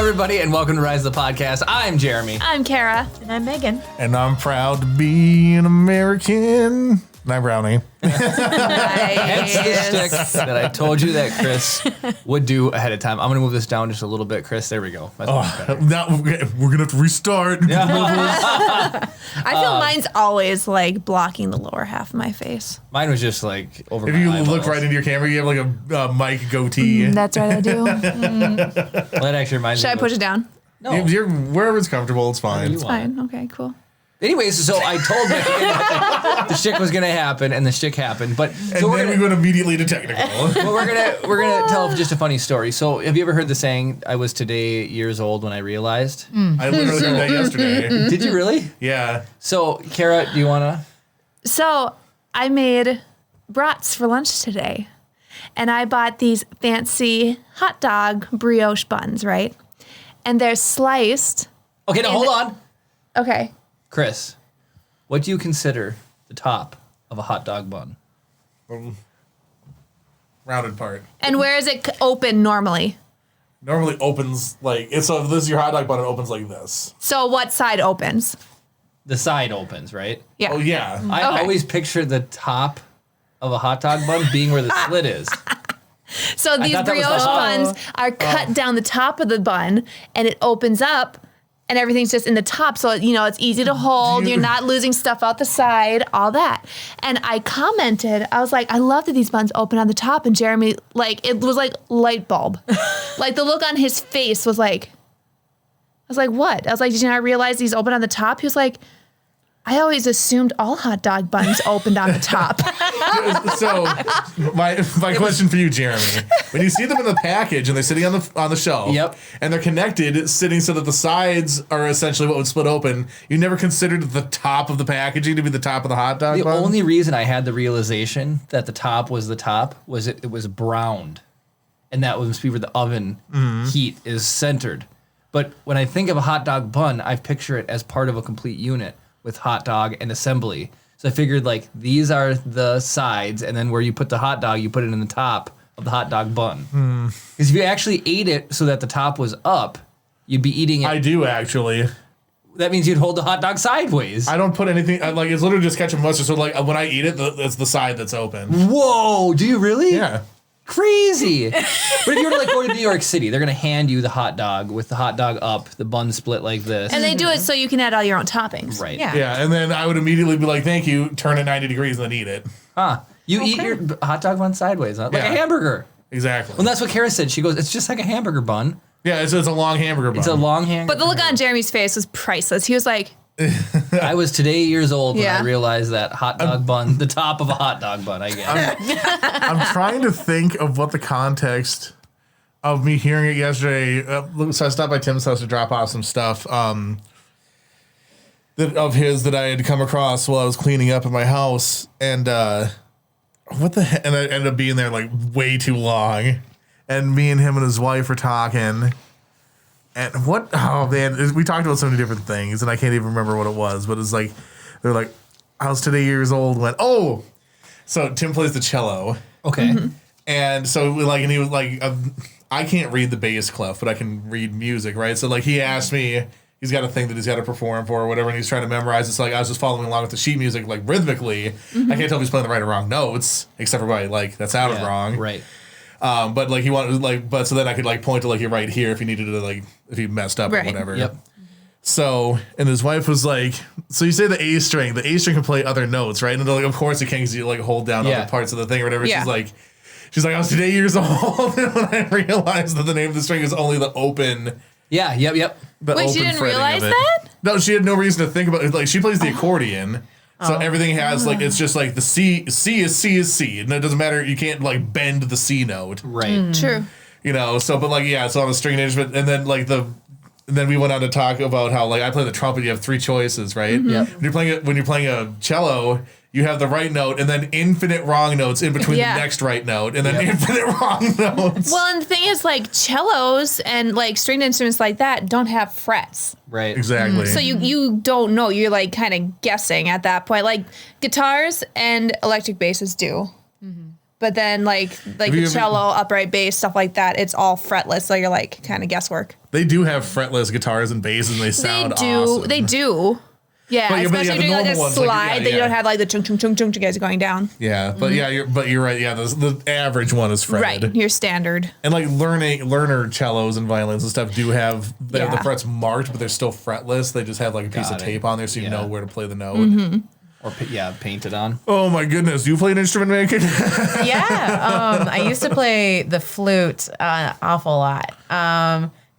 everybody, and welcome to Rise the Podcast. I'm Jeremy. I'm Kara. And I'm Megan. And I'm proud to be an American. And I'm Brownie. Hence the stick that I told you that Chris would do ahead of time. I'm going to move this down just a little bit, Chris. There we go. Now we're going to have to restart. Yeah. I feel mine's always like blocking the lower half of my face. Mine was just like over If my you eyeballs. look right into your camera, you have like a mic goatee. That's right, I do. Well, that actually reminds Should me I push it down? No. You're, wherever it's comfortable, it's fine. You It's want. fine. Okay, cool. Anyways, so I told Megan that the shtick was going to happen, and the shtick happened. But And so then we went immediately to technical. well, we're gonna tell just a funny story. So, have you ever heard the saying, "I was today years old when I realized"? I literally heard that yesterday. Did you really? Yeah. So, Kara, do you wanna? So I made brats for lunch today, and I bought these fancy hot dog brioche buns, right? And they're sliced. Okay, now hold on, Okay. Chris. What do you consider the top of a hot dog bun? Rounded part. And where is it open normally? Normally opens like, so if this is your hot dog bun, it opens like this. So what side opens? The side opens, right? Yeah. Oh, yeah. I Okay. always picture the top of a hot dog bun being where the slit is. So these thought that was the brioche hot- buns are cut down the top of the bun, and it opens up, and everything's just in the top. So, you know, it's easy to hold. You're not losing stuff out the side, all that. And I commented, I was like, I love that these buns open on the top. And Jeremy, like, it was like light bulb. Like, the look on his face was like, I was like, what? I was like, did you not realize these open on the top? He was like, I always assumed all hot dog buns opened on the top. So my question for you, Jeremy, when you see them in the package and they're sitting on the shelf, Yep. and they're connected, sitting so that the sides are essentially what would split open, you never considered the top of the packaging to be the top of the hot dog The bun? only reason I had the realization that the top was the top was it was browned, and that was where the oven heat is centered. But when I think of a hot dog bun, I picture it as part of a complete unit with hot dog and assembly. So I figured like these are the sides, and then where you put the hot dog, you put it in the top of the hot dog bun. Because if you actually ate it so that the top was up, you'd be eating it. I do actually. That means you'd hold the hot dog sideways. I don't put anything like it's literally just ketchup and mustard. So like when I eat it, it's the side that's open. Whoa, do you really? Yeah. Crazy. But if you were to like go to New York City, they're gonna hand you the hot dog with the hot dog up, the bun split like this. And they do it so you can add all your own toppings. Right. Yeah. Yeah, and then I would immediately be like, "Thank you." Turn it 90 degrees and then eat it. Huh. You eat your hot dog bun sideways, huh? Like a Yeah. hamburger. Exactly. Well, that's what Kara said. She goes, it's just like a hamburger bun. Yeah, it's a long hamburger bun. It's a long hamburger. But the look on Jeremy's face was priceless. He was like, I was today years old when Yeah. I realized that hot dog bun, the top of a hot dog bun, I guess. I'm trying to think of what the context of me hearing it yesterday. So I stopped by Tim's house to drop off some stuff of his that I had come across while I was cleaning up at my house, and what the heck? And I ended up being there like way too long, and me and him and his wife were talking. And what? Oh man, we talked about so many different things, and I can't even remember what it was. But it's like they're like, I was today years old when so Tim plays the cello. Okay. And so like, and he was like, I can't read the bass clef, but I can read music, right? So like he asked me, he's got a thing that he's got to perform for or whatever, and he's trying to memorize it. So like I was just following along with the sheet music, like rhythmically. I can't tell if he's playing the right or wrong notes, except for by like that sounded wrong. Right. But like he wanted like, but so then I could like point to like you're right here if he needed to like if he messed up or Right. whatever. Yep. So and his wife was like, so you say the A string can play other notes, right? And they're like, of course it can, because you like hold down Yeah. other parts of the thing or whatever. Yeah. She's like, I was today years old and when I realized that the name of the string is only the open. Yeah. Yep. The wait, open she didn't fretting realize of it. that? No, she had no reason to think about it. Like she plays the accordion. So everything has like, it's just like the C is C. And it doesn't matter. You can't like bend the C note, Right. True. you know? So, but like, yeah, so on the string instrument. And then like and then we went on to talk about how like I play the trumpet. You have three choices, right? Yep. When you're playing a cello, you have the right note and then infinite wrong notes in between Yeah. the next right note and then Yep. infinite wrong notes. Well, and the thing is, like, cellos and, like, stringed instruments like that don't have frets. Right. Exactly. So you don't know. You're, like, kind of guessing at that point. Like, guitars and electric basses do. But but then like the cello, upright bass, stuff like that, it's all fretless. So you're like kind of guesswork. They do have fretless guitars and basses, and they sound awesome. They do. Yeah, especially doing like a slide that you don't have like the chung chung chung chung guys going down. Yeah, but you're right. Yeah, the average one is fretted. Right, your standard. And like learner cellos and violins and stuff do have the frets marked, but they're still fretless. They just have like a piece of tape on there, so you know where to play the note. Mm-hmm. Or painted on. Oh my goodness, do you play an instrument, Megan? Yeah, I used to play the flute an awful lot.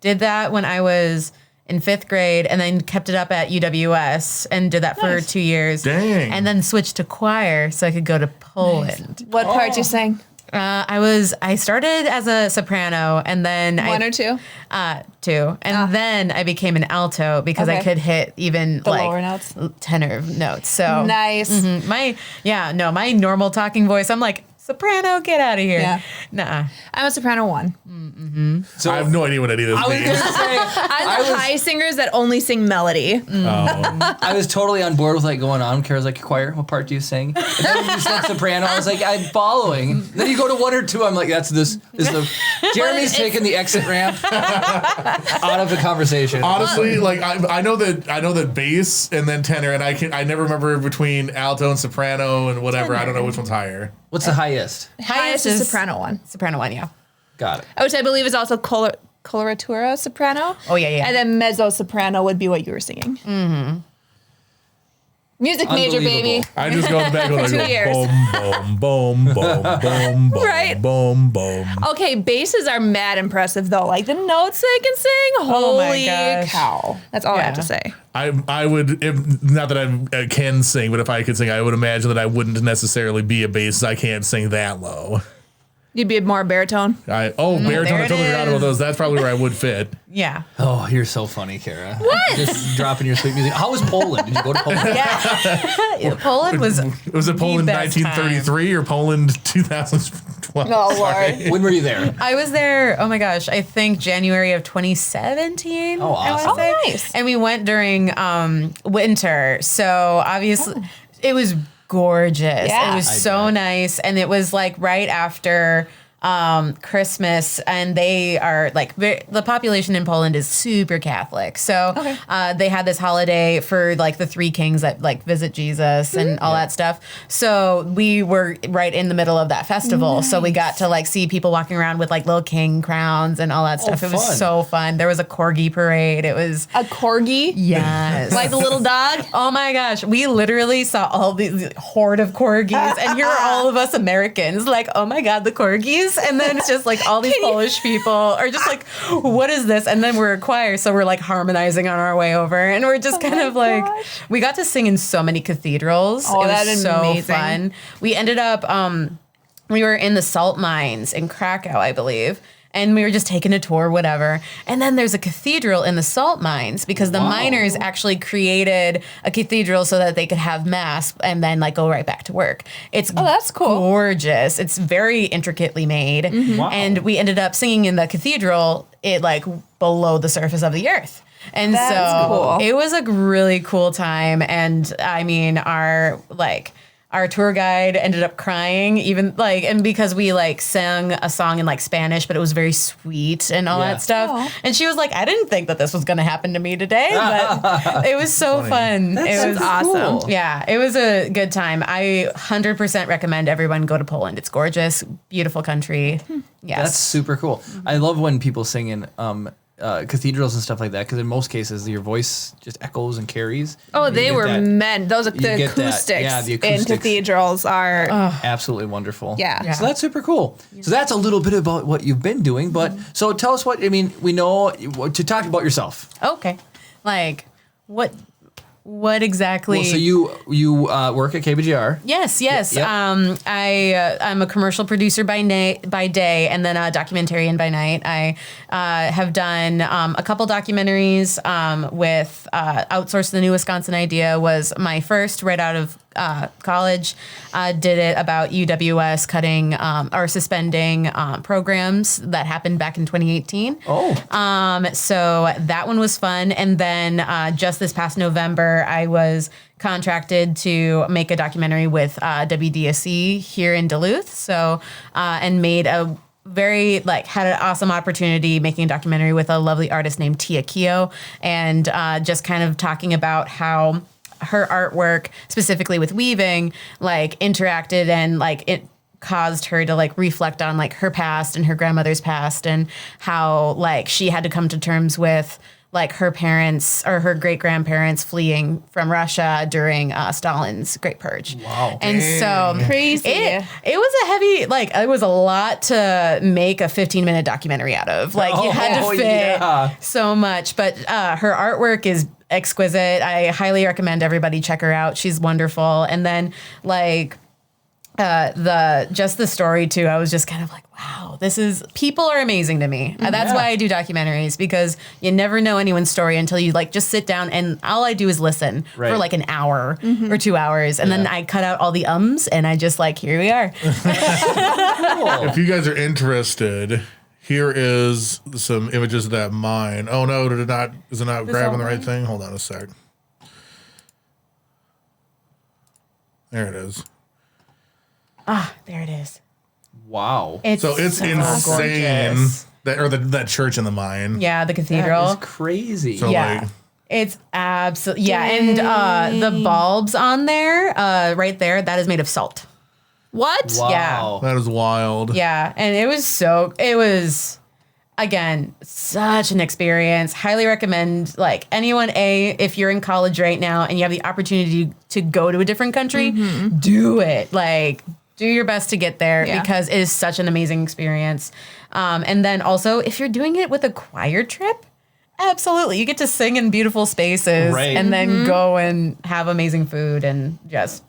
Did that when I was in 5th grade, and then kept it up at UWS and did that for 2 years. Dang. And then switched to choir so I could go to Poland. Nice. What part you sang? I started as a soprano, and then One or two? 2. And then I became an alto because I could hit even the lower notes, tenor notes. So nice. Mm-hmm. My normal talking voice, I'm like, soprano, get out of here. Yeah. Nah. I'm a soprano 1. Mm-hmm. So I have no idea what any of this means. I'm the high singers that only sing melody. Oh. I was totally on board with like going on. Kara's like, choir, what part do you sing? And then when you said soprano, I was like, I'm following. Then you go to 1 or 2, I'm like, Jeremy's taking the exit ramp out of the conversation. Honestly, like I know that bass and then tenor, and I never remember between alto and soprano and whatever. Tenor. I don't know which one's higher. What's the highest? Highest is soprano 1. Soprano 1, yeah. Got it. Which I believe is also coloratura soprano. Oh, yeah. And then mezzo soprano would be what you were singing. Mm-hmm. Music major, baby. I just go in the back and I 2 go years. boom, boom, boom, boom, boom, boom, Right. boom, boom. Okay, basses are mad impressive though. Like the notes they can sing. Oh my Holy gosh. cow. That's all I have to say. I would, not that I can sing, but if I could sing, I would imagine that I wouldn't necessarily be a bass. I can't sing that low. You'd be more baritone. Baritone. I there totally it forgot about is. those. That's probably where I would fit. Yeah. Oh, you're so funny, Kara. What? Just dropping your sweet music. How was Poland? Did you go to Poland? Yeah. Poland was it Poland best 1933 or Poland 2012? Oh, Lord. When were you there? I was there, oh my gosh, I think January of 2017. Oh, awesome. I wanna say. Oh, nice. And we went during winter. So obviously it was gorgeous. Yeah. It was so nice. And it was like right after Christmas, and they are like the population in Poland is super Catholic. So they had this holiday for like the 3 kings that like visit Jesus and all that stuff. So we were right in the middle of that festival. Nice. So we got to like see people walking around with like little king crowns and all that stuff. It was so fun. There was a corgi parade. It was A corgi? yes. Like the little dog? Oh my gosh. We literally saw all these horde of corgis, and here are all of us Americans like, oh my God, the corgis. And then it's just like all these Polish people are just like, what is this? And then we're a choir, so we're like harmonizing on our way over, and we're just kind of like, we got to sing in so many cathedrals. Oh, it that was is so amazing. fun. We ended up, we were in the salt mines in Krakow, I believe. And we were just taking a tour, whatever. And then there's a cathedral in the salt mines because the miners actually created a cathedral so that they could have mass and then like go right back to work. It's that's cool. Gorgeous. It's very intricately made. Mm-hmm. Wow. And we ended up singing in the cathedral, it like below the surface of the earth. And That's cool. It was a really cool time. And I mean, our tour guide ended up crying and because we like sang a song in like Spanish, but it was very sweet and all that stuff. Aww. And she was like, I didn't think that this was going to happen to me today, but it was so fun. It was awesome. Cool. Yeah, it was a good time. I 100% recommend everyone go to Poland. It's gorgeous, beautiful country. Yes. That's super cool. I love when people sing in cathedrals and stuff like that, because in most cases your voice just echoes and carries. Oh, they were meant. Those the get that. acoustics, Yeah, the in acoustics. cathedrals are Absolutely wonderful. Yeah. So that's super cool. So that's a little bit about what you've been doing, but so tell us we know to talk about yourself. Okay. Like, what exactly? Well, so you work at KBGR. Yes. Yep. I'm a commercial producer by day, and then a documentarian by night. I have done a couple documentaries with Outsourced. The New Wisconsin Idea was my first right out of college. Did it about UWS cutting or suspending programs that happened back in 2018. Oh. So that one was fun. And then just this past November, I was contracted to make a documentary with WDSC here in Duluth. So, and made a very had an awesome opportunity making a documentary with a lovely artist named Tia Keo, and just kind of talking about how her artwork, specifically with weaving, interacted and it caused her to reflect on her past and her grandmother's past, and how she had to come to terms with her parents or her great grandparents fleeing from Russia during Stalin's Great Purge. Wow. And so Crazy. It was a heavy, it was a lot to make a 15-minute documentary out of. You had to fit so much, but her artwork is exquisite. I highly recommend everybody check her out. She's wonderful. And then the story too, I was just kind of wow, people are amazing to me. That's why I do documentaries, because you never know anyone's story until you just sit down, and all I do is listen for an hour or 2 hours. And then I cut out all the ums and I just here we are. If you guys are interested, here is some images of that mine. Oh no, is it not grabbing the right thing? Hold on a sec. There it is. There it is. Wow. It's insane. Gorgeous. That church in the mine. Yeah, the cathedral. That is crazy. So, Yeah. It's absolutely, and the bulbs on there, right there, that is made of salt. What? Wow. That is wild. Yeah, and it was, again, such an experience. Highly recommend, anyone, if you're in college right now and you have the opportunity to go to a different country, do it. Do your best to get there, because it is such an amazing experience. And then also, if you're doing it with a choir trip, absolutely. You get to sing in beautiful spaces and then go and have amazing food and just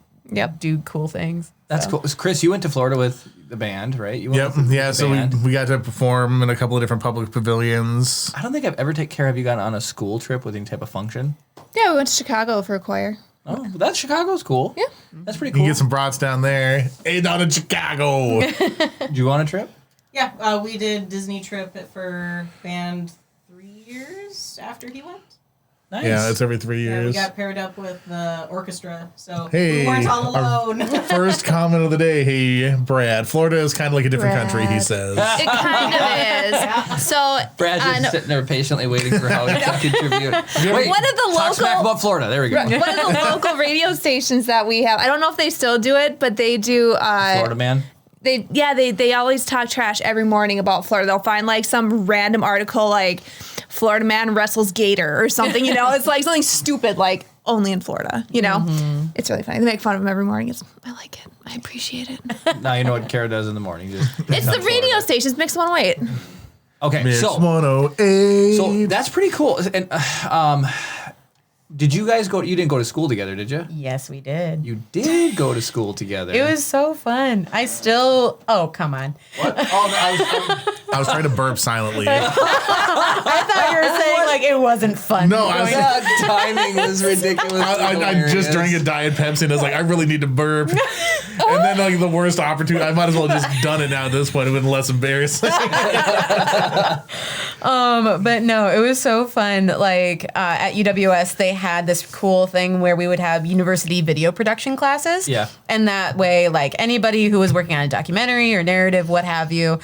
do cool things. That's cool. Chris, you went to Florida with the band, right? You went Yep. with Yeah. the So band. we got to perform in a couple of different public pavilions. I don't think I've ever have you gone on a school trip with any type of function? Yeah, we went to Chicago for a choir. Oh, well, that's Chicago's cool. Yeah. That's pretty You cool. can get some brats down there. Hey, down in Chicago. Do you want a trip? Yeah, we did Disney trip for band 3 years after he went. Nice. Yeah, it's every 3 Yeah, we years. got paired up with the orchestra, so Hey, we weren't all alone. First comment of the day. Hey, Brad. Florida is kind of like a different country, he Brad. says. It kind of is. So Brad's just sitting there patiently waiting for how he can contribute. Wait, one of the talk smack local about Florida. There we go. one of the local radio stations that we have, I don't know if they still do it, but they do. Florida man. They always talk trash every morning about Florida. They'll find some random article Florida man wrestles gator or something. It's something stupid only in Florida. It's really funny. They make fun of him every morning. I like it. I appreciate it. Now you know what Kara does in the morning. It's the radio stations. Mix 108. Okay, Mix so 108. so that's pretty cool. And did you guys go? You didn't go to school together, did you? Yes, we did. You did go to school together. It was so fun. Oh, come on. What? Oh, I was trying to burp silently. I thought you were saying it wasn't fun. No, I was. that timing was ridiculous. I just drank a Diet Pepsi and I was like, I really need to burp. And then the worst opportunity, I might as well have just done it now at this point. It would have been less embarrassing. But no, it was so fun. At UWS, they had this cool thing where we would have university video production classes. Yeah. And that way, anybody who was working on a documentary or narrative, what have you,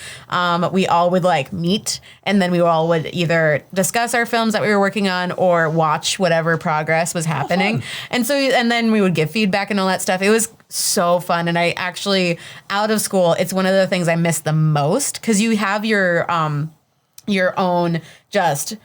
we all would meet, and then we all would either discuss our films that we were working on or watch whatever progress was happening. And then we would give feedback and all that stuff. It was so fun. And I actually, out of school, it's one of the things I miss the most, because you have your own just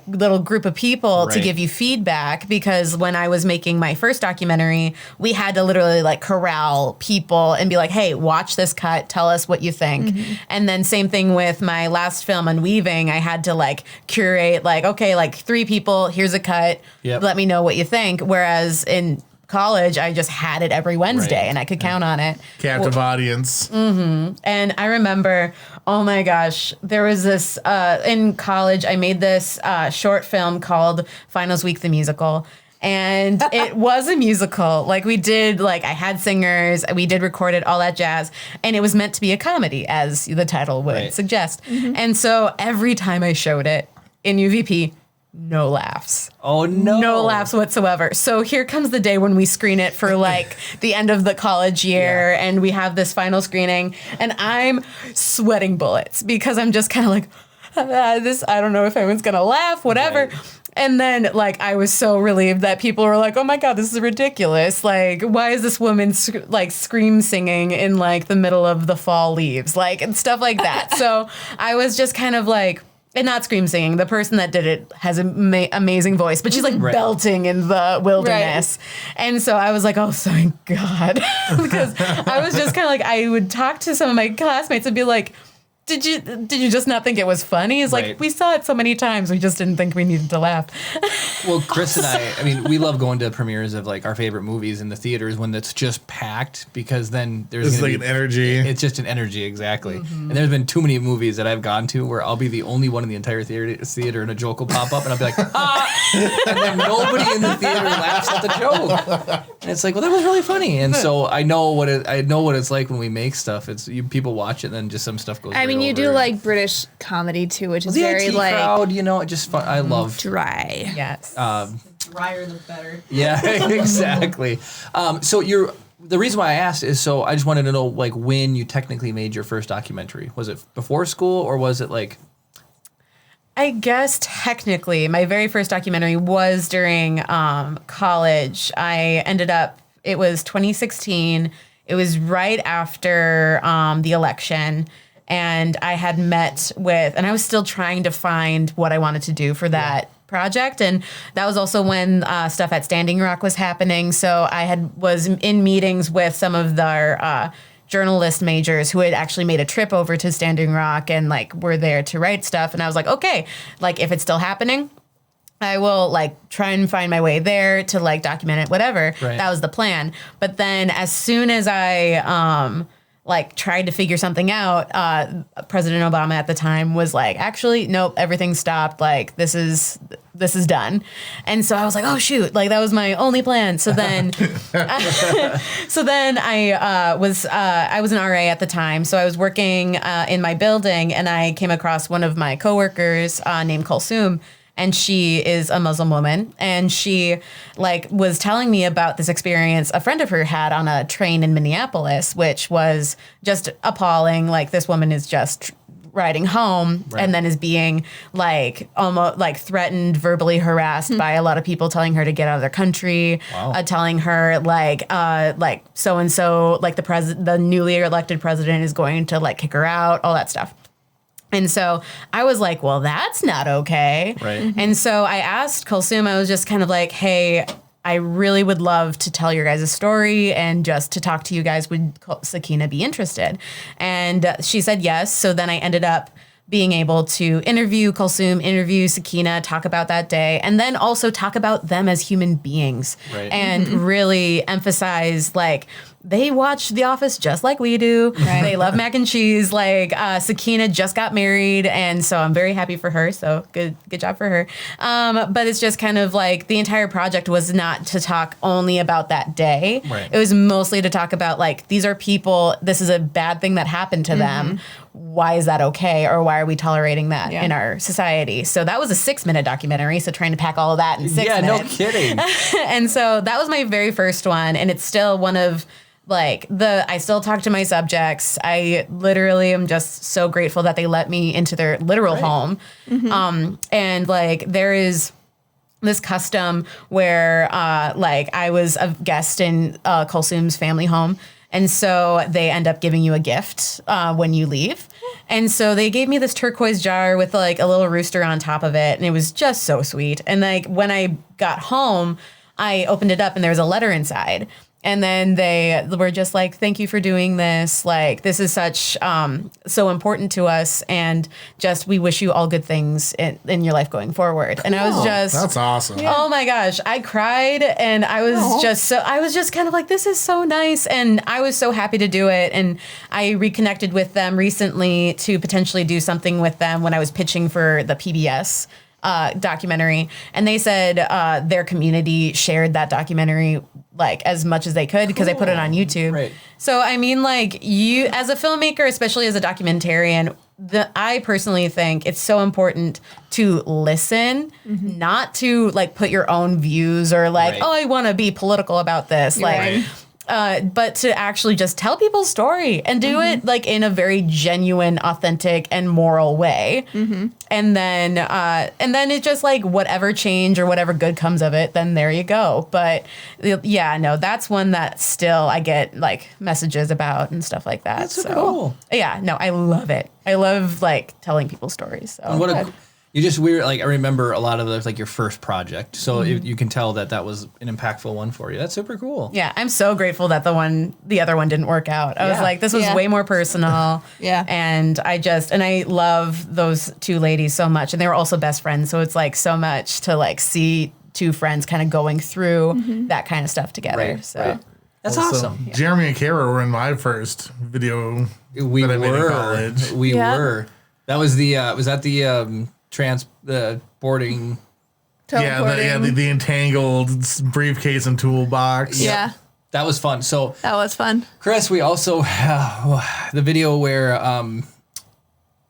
little group of people to Right. give you feedback, because when I was making my first documentary, we had to literally corral people and be like, hey, watch this cut, tell us what you think. And then same thing with my last film on weaving, I had to curate 3 people, here's a cut, Yep. let me know what you think. Whereas in college, I just had it every Wednesday Right. and I could count on it. Captive audience. And I remember, oh my gosh, there was this, in college, I made this short film called Finals Week the Musical. And it was a musical. We did, I had singers, we did record it, all that jazz. And it was meant to be a comedy, as the title would Right. suggest. And so every time I showed it in UVP, no laughs. Oh, no. No laughs whatsoever. So here comes the day when we screen it for like the end of the college year and we have this final screening and I'm sweating bullets because I'm just kind of like, I don't know if anyone's going to laugh, whatever. Right. And then, like, I was so relieved that people were like, oh, my God, this is ridiculous. Like, why is this woman, scream singing in, like, the middle of the fall leaves? Like, and stuff like that. So I was just kind of like, and not scream singing. The person that did it has an amazing voice, but she's, like, belting in the wilderness. Right. And so I was like, oh, thank God. Because I was just kind of like, I would talk to some of my classmates and be like, Did you just not think it was funny? It's like, we saw it so many times, we just didn't think we needed to laugh. Well, Chris and I mean, we love going to premieres of like our favorite movies in the theaters when it's just packed because then there's like an energy. It's just an energy, exactly. And there's been too many movies that I've gone to where I'll be the only one in the entire theater and a joke will pop up and I'll be like, ah! And then nobody in the theater laughs at the joke. And it's like, well, that was really funny. And so I know what it's like when we make stuff. It's people watch it and then just some stuff goes. I mean, you do like British comedy too, which is the very IT like crowd, you know, it just fun. I love dry. Yes. The drier the better. Yeah, exactly. So the reason why I asked is so I just wanted to know like when you technically made your first documentary. Was it before school or was it like? I guess technically my very first documentary was during college. It was 2016. It was right after the election. And I had met with, and I was still trying to find what I wanted to do for that project. And that was also when stuff at Standing Rock was happening. So I was in meetings with some of their journalist majors who had actually made a trip over to Standing Rock and like were there to write stuff. And I was like, okay, like if it's still happening, I will like try and find my way there to like document it, whatever. Right. That was the plan. But then as soon as I like tried to figure something out, President Obama at the time was like, actually, nope, everything stopped. Like this is done. And so I was like, oh shoot, like that was my only plan. So then, I was an RA at the time. So I was working in my building and I came across one of my coworkers named Kulsum. And she is a Muslim woman. And she like was telling me about this experience a friend of her had on a train in Minneapolis, which was just appalling. Like this woman is just riding home and then is being like almost like threatened, verbally harassed by a lot of people telling her to get out of their country, telling her like so-and-so, like the newly elected president is going to like kick her out, all that stuff. And so I was like, well, that's not okay. Right. Mm-hmm. And so I asked Kulsum, I was just kind of like, hey, I really would love to tell your guys' story and just to talk to you guys. Would Sakina be interested? And she said yes. So then I ended up being able to interview Kulsum, interview Sakina, talk about that day, and then also talk about them as human beings and really emphasize like, they watch The Office just like we do. Right. They love mac and cheese. Like Sakina just got married, and so I'm very happy for her. So good job for her. But it's just kind of like the entire project was not to talk only about that day. Right. It was mostly to talk about like these are people. This is a bad thing that happened to them. Why is that okay, or why are we tolerating that in our society? So that was a 6-minute documentary. So trying to pack all of that in 6 minutes. Yeah, no kidding. And so that was my very first one, and it's still one of. Like I still talk to my subjects. I literally am just so grateful that they let me into their literal home. And like there is this custom where like I was a guest in Kulsum's family home. And so they end up giving you a gift when you leave. And so they gave me this turquoise jar with like a little rooster on top of it. And it was just so sweet. And like when I got home, I opened it up and there was a letter inside. And then they were just like, thank you for doing this. Like, this is such, so important to us. And just, we wish you all good things in your life going forward. Cool. And I was just. That's awesome. Oh my gosh. I cried and I was I was just kind of like, this is so nice. And I was so happy to do it. And I reconnected with them recently to potentially do something with them when I was pitching for the PBS documentary, and they said their community shared that documentary like as much as they could because they put it on YouTube. Right. So I mean, like you as a filmmaker, especially as a documentarian, I personally think it's so important to listen, not to like put your own views or like, Right. oh, I want to be political about this, like. Right. But to actually just tell people's story and do it like in a very genuine, authentic, and moral way, and then it's just like whatever change or whatever good comes of it, then there you go. But yeah, no, that's one that still I get like messages about and stuff like that. That's super so cool. yeah, no, I love it. I love like telling people's stories. So And what a, you just weird, like I remember a lot of those, like your first project. So you can tell that was an impactful one for you. That's super cool. yeah, I'm so grateful that the other one didn't work out. I was Yeah. like, this was Yeah. way more personal. Yeah. And I love those two ladies so much. And they were also best friends. So it's like so much to like see two friends kind of going through that kind of stuff together. Right, So right. That's Also, awesome. Jeremy and Kara were in my first video We that I made in were. college. We Yeah. were. That was the was that the boarding. Teleporting. The entangled briefcase and toolbox. Yeah, That was fun. So that was fun. Chris, we also the video where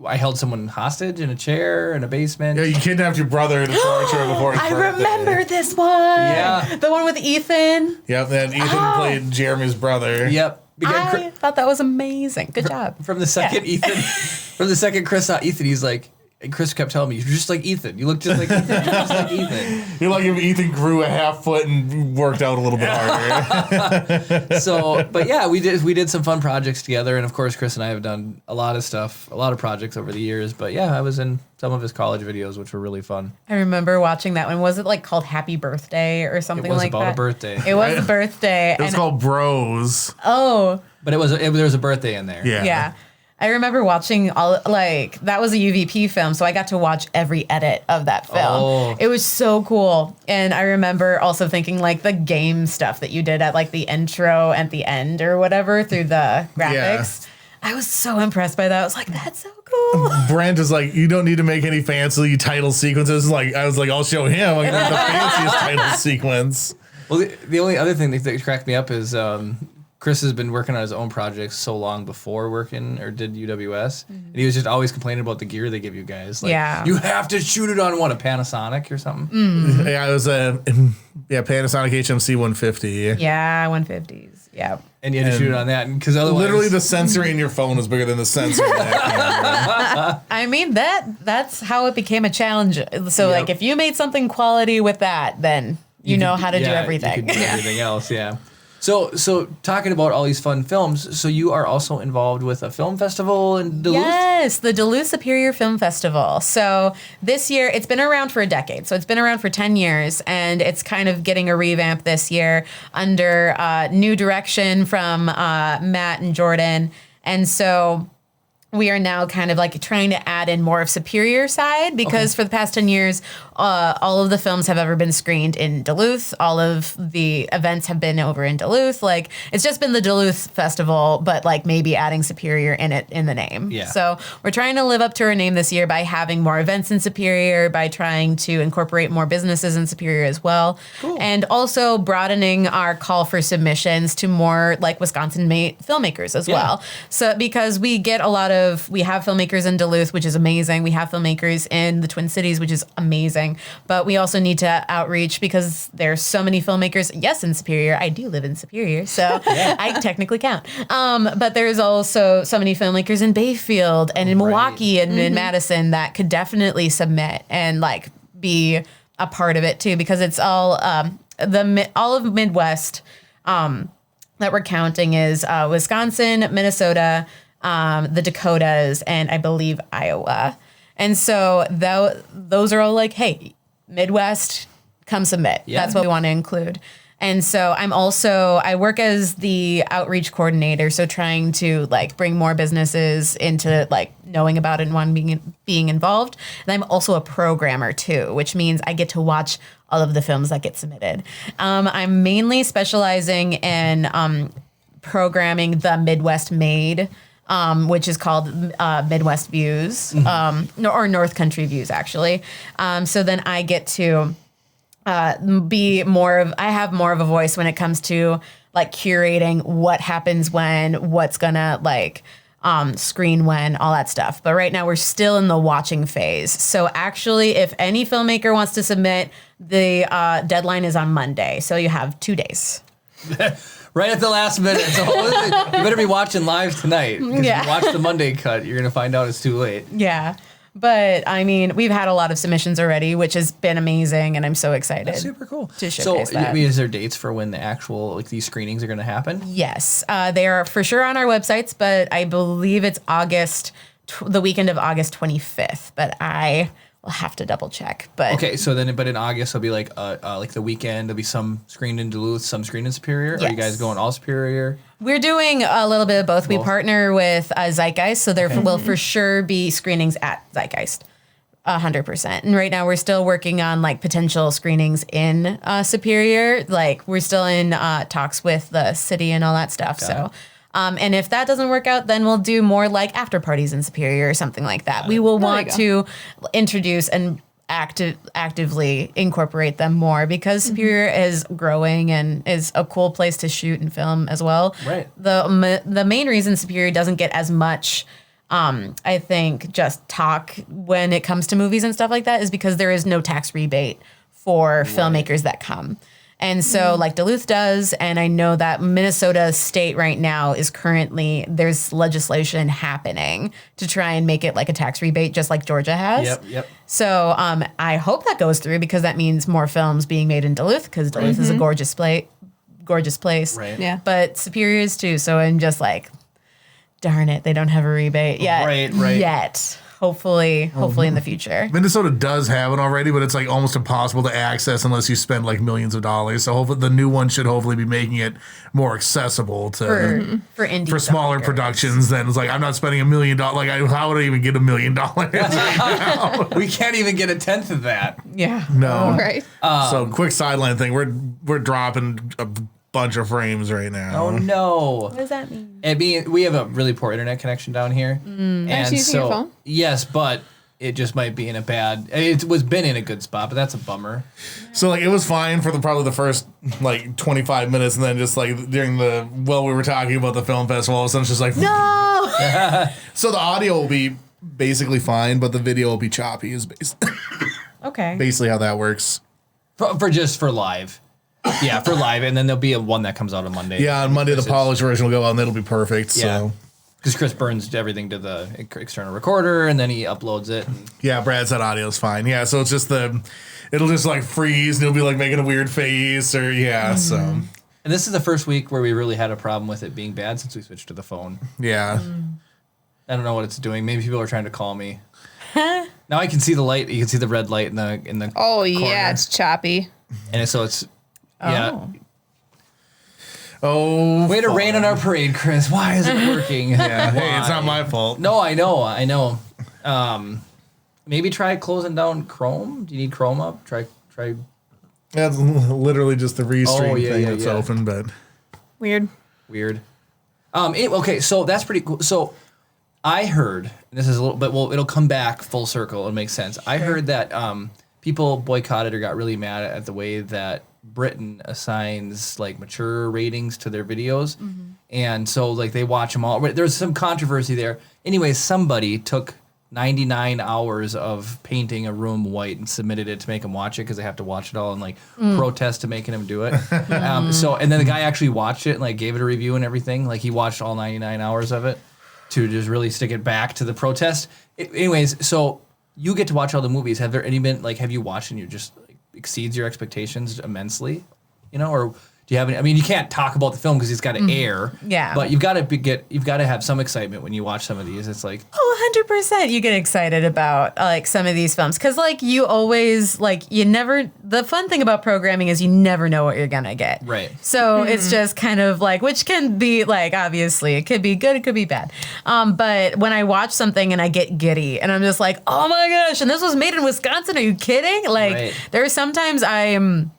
I held someone hostage in a chair in a basement. Yeah, you kidnapped your brother in a torture before his I birthday. remember this one. Yeah. The one with Ethan. Yep, and Ethan played Jeremy's brother. Yep. Because I thought that was amazing. Good job. from the second Chris saw Ethan, he's like, and Chris kept telling me, "You're just like Ethan. You look just like Ethan. You're just like Ethan." You're like if Ethan grew a half foot and worked out a little bit harder. So, but yeah, we did some fun projects together, and of course, Chris and I have done a lot of stuff, a lot of projects over the years. But yeah, I was in some of his college videos, which were really fun. I remember watching that one. Was it like called Happy Birthday or something It was like about that? a birthday. It was a birthday. It was and called Bros. oh, But there was a birthday in there. Yeah. yeah. I remember watching all like that was a UVP film, so I got to watch every edit of that film. Oh. It was so cool. And I remember also thinking like the game stuff that you did at like the intro and the end or whatever through the graphics. I was so impressed by that. I was like, that's so cool. Brent is like, you don't need to make any fancy title sequences. Like I was like, I'll show him like the fanciest title sequence. Well, the only other thing that cracked me up is Chris has been working on his own projects so long before working or did UWS, and he was just always complaining about the gear they give you guys. Like, Yeah. you have to shoot it on a Panasonic or something. Yeah, it was a Panasonic HMC 150. Yeah, 150s. Yeah. And you had to shoot it on that because otherwise, Literally, the sensor in your phone is bigger than the sensor in that camera. I mean that's how it became a challenge. So like if you made something quality with that, then you know how to do everything. You could do everything else, yeah. So talking about all these fun films, so you are also involved with a film festival in Duluth? Yes, the Duluth Superior Film Festival. So this year, it's been around for a decade. So it's been around for 10 years, and it's kind of getting a revamp this year under new direction from Matt and Jordan. And so we are now kind of like trying to add in more of Superior side because for the past 10 years, all of the films have ever been screened in Duluth. All of the events have been over in Duluth. Like it's just been the Duluth Festival, but like maybe adding Superior in it in the name. Yeah. So we're trying to live up to our name this year by having more events in Superior, by trying to incorporate more businesses in Superior as well. Cool. And also broadening our call for submissions to more like Wisconsin-made filmmakers as well. So because we get a lot of, we have filmmakers in Duluth, which is amazing. We have filmmakers in the Twin Cities, which is amazing. But we also need to outreach because there's so many filmmakers. Yes, in Superior. I do live in Superior, so I technically count. But there's also so many filmmakers in Bayfield and in Milwaukee and in Madison that could definitely submit and like be a part of it too, because it's all all of Midwest that we're counting is Wisconsin, Minnesota, the Dakotas, and I believe Iowa. And so those are all like, hey, Midwest, come submit. Yeah. That's what we want to include. And so I work as the outreach coordinator, so trying to like bring more businesses into like knowing about it and being involved. And I'm also a programmer too, which means I get to watch all of the films that get submitted. I'm mainly specializing in programming the Midwest made which is called Midwest Views, or North Country Views, actually. So then I get to be I have more of a voice when it comes to like curating what happens when, what's gonna like screen when, all that stuff. But right now we're still in the watching phase. So actually, if any filmmaker wants to submit, the deadline is on Monday. So you have 2 days. Right at the last minute. So you better be watching live tonight. Because if you watch the Monday cut, you're going to find out it's too late. Yeah. But I mean, we've had a lot of submissions already, which has been amazing, and I'm so excited. That's super cool. To showcase that. I mean, is there dates for when the actual these screenings are going to happen? Yes, they are for sure on our websites, but I believe it's the weekend of August 25th. But I will have to double check. But okay, so then, but in August it'll be like the weekend. There'll be some screened in Duluth, some screened in Superior. Yes. Are you guys going all Superior? We're doing a little bit of both. We partner with Zeitgeist, so there will for sure be screenings at Zeitgeist, 100%. And right now we're still working on like potential screenings in Superior. Like we're still in talks with the city and all that stuff. So, and if that doesn't work out, then we'll do more like after parties in Superior or something like that. We will want to introduce and actively incorporate them more because Superior is growing and is a cool place to shoot and film as well. Right. The main reason Superior doesn't get as much, I think, just talk when it comes to movies and stuff like that is because there is no tax rebate for filmmakers that come. And so like Duluth does, and I know that Minnesota state right now is there's legislation happening to try and make it like a tax rebate, just like Georgia has. Yep. So I hope that goes through because that means more films being made in Duluth because Duluth is a gorgeous place. Right. Yeah. But Superior is too. So I'm just like, darn it, they don't have a rebate yet. Right. Yet. Hopefully in the future. Minnesota does have it already, but it's like almost impossible to access unless you spend like millions of dollars. So hopefully the new one should hopefully be making it more accessible to For indie for smaller filmmakers. productions. Then it's like I'm not spending $1 million. Like how would I even get $1 million right now? We can't even get a tenth of that. Yeah. No. Right. So quick sideline thing. We're dropping a bunch of frames right now. Oh no. What does that mean? We have a really poor internet connection down here. And Aren't you using your phone? Yes, but it just might be in a bad. It was been in a good spot, but that's a bummer. So like it was fine for probably the first like 25 minutes, and then just like during we were talking about the film festival, all of a sudden it's just like No. So the audio will be basically fine, but the video will be choppy. Is Okay. basically how that works. For live. Yeah, for live, and then there'll be one that comes out on Monday. Yeah, on Monday the polished version will go out, and it'll be perfect. Yeah. So because Chris burns everything to the external recorder, and then he uploads it. yeah, Brad said audio's fine. Yeah, so it's just it'll just like freeze, and it'll be like making a weird face, or so. And this is the first week where we really had a problem with it being bad since we switched to the phone. Yeah. I don't know what it's doing. Maybe people are trying to call me. Now I can see the light. You can see the red light in the Oh corner. yeah, it's choppy. And so it's yeah. Oh, Way to rain on our parade, Chris. Why is it working? yeah. Hey, it's not my fault. No, I know. Maybe try closing down Chrome. Do you need Chrome up? Try. That's literally just the restream yeah, thing yeah, that's yeah. open, but Weird. Okay, so that's pretty cool. So I heard, and this is a little bit, well, it'll come back full circle. It'll make sense. I heard that people boycotted or got really mad at the way that Britain assigns like mature ratings to their videos. And so like they watch them all. There's some controversy there. Anyway, somebody took 99 hours of painting a room white and submitted it to make them watch it because they have to watch it all and like protest to making them do it. And then the guy actually watched it and like gave it a review and everything. Like he watched all 99 hours of it to just really stick it back to the protest. Anyways, so you get to watch all the movies. Have there any been like, have you watched and you just like, exceeds your expectations immensely, or do you have any? I mean, you can't talk about the film because it's got to air. Yeah. But you've got to have some excitement when you watch some of these. It's like, 100%. You get excited about like some of these films because like you always like the fun thing about programming is you never know what you're gonna get. Right. So it's just kind of like, which can be like, obviously it could be good, it could be bad. But when I watch something and I get giddy and I'm just like, oh my gosh, and this was made in Wisconsin. Are you kidding? Like there are sometimes and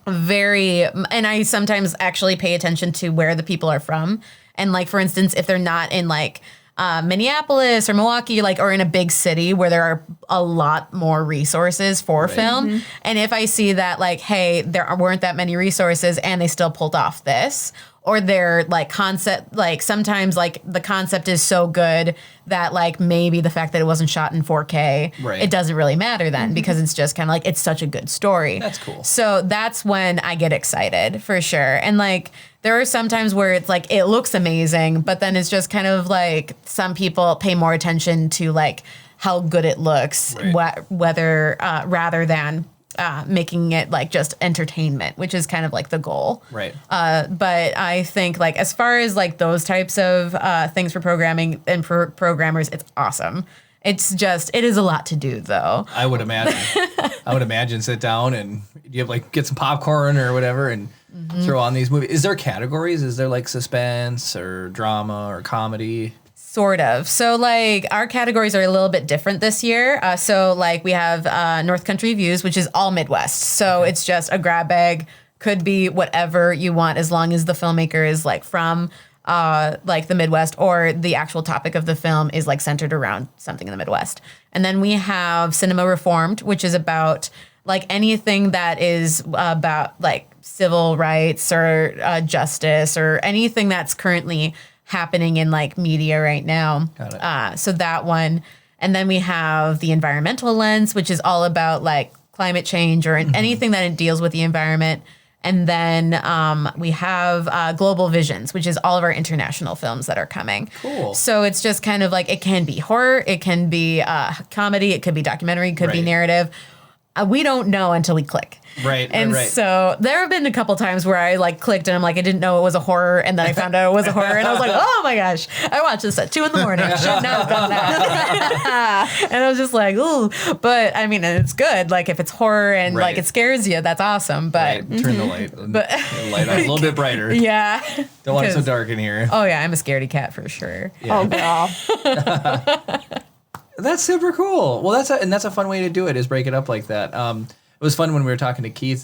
I sometimes actually pay attention to where the people are from. And like, for instance, if they're not in like Minneapolis or Milwaukee, like, or in a big city where there are a lot more resources for film. And if I see that, like, hey, weren't that many resources and they still pulled off this, or their like concept, like sometimes like the concept is so good that like maybe the fact that it wasn't shot in 4K, it doesn't really matter then because it's just kind of like, it's such a good story. That's cool. So that's when I get excited for sure. And like, there are some times where it's like, it looks amazing, but then it's just kind of like some people pay more attention to like how good it looks, whether rather than making it like just entertainment, which is kind of like the goal. Right. But I think like as far as like those types of things for programming and for programmers, it's awesome. It's just, it is a lot to do though. I would imagine sit down and you have like get some popcorn or whatever and throw on these movies. Is there categories? Is there like suspense or drama or comedy? Sort of. So like our categories are a little bit different this year. So like we have North Country Views, which is all Midwest. So it's just a grab bag, could be whatever you want as long as the filmmaker is like from like the Midwest or the actual topic of the film is like centered around something in the Midwest. And then we have Cinema Reformed, which is about like anything that is about like civil rights or justice or anything that's currently happening in like media right now. Got it. So that one. And then we have the environmental lens, which is all about like climate change or anything that it deals with the environment. And then we have Global Visions, which is all of our international films that are coming. Cool. So it's just kind of like, it can be horror, it can be comedy, it could be documentary, it could be narrative. We don't know until we click. Right. And so there have been a couple times where I like clicked and I'm like, I didn't know it was a horror. And then I found out it was a horror. And I was like, oh my gosh, I watched this at 2 a.m. I should not have done that. And I was just like, ooh. But I mean, it's good. Like if it's horror and like it scares you, that's awesome. But turn the light. The light on a little bit brighter. Yeah. Don't want it so dark in here. Oh yeah, I'm a scaredy cat for sure. Yeah. Oh, girl. That's super cool. Well, that's a fun way to do it, is break it up like that. It was fun when we were talking to Keith.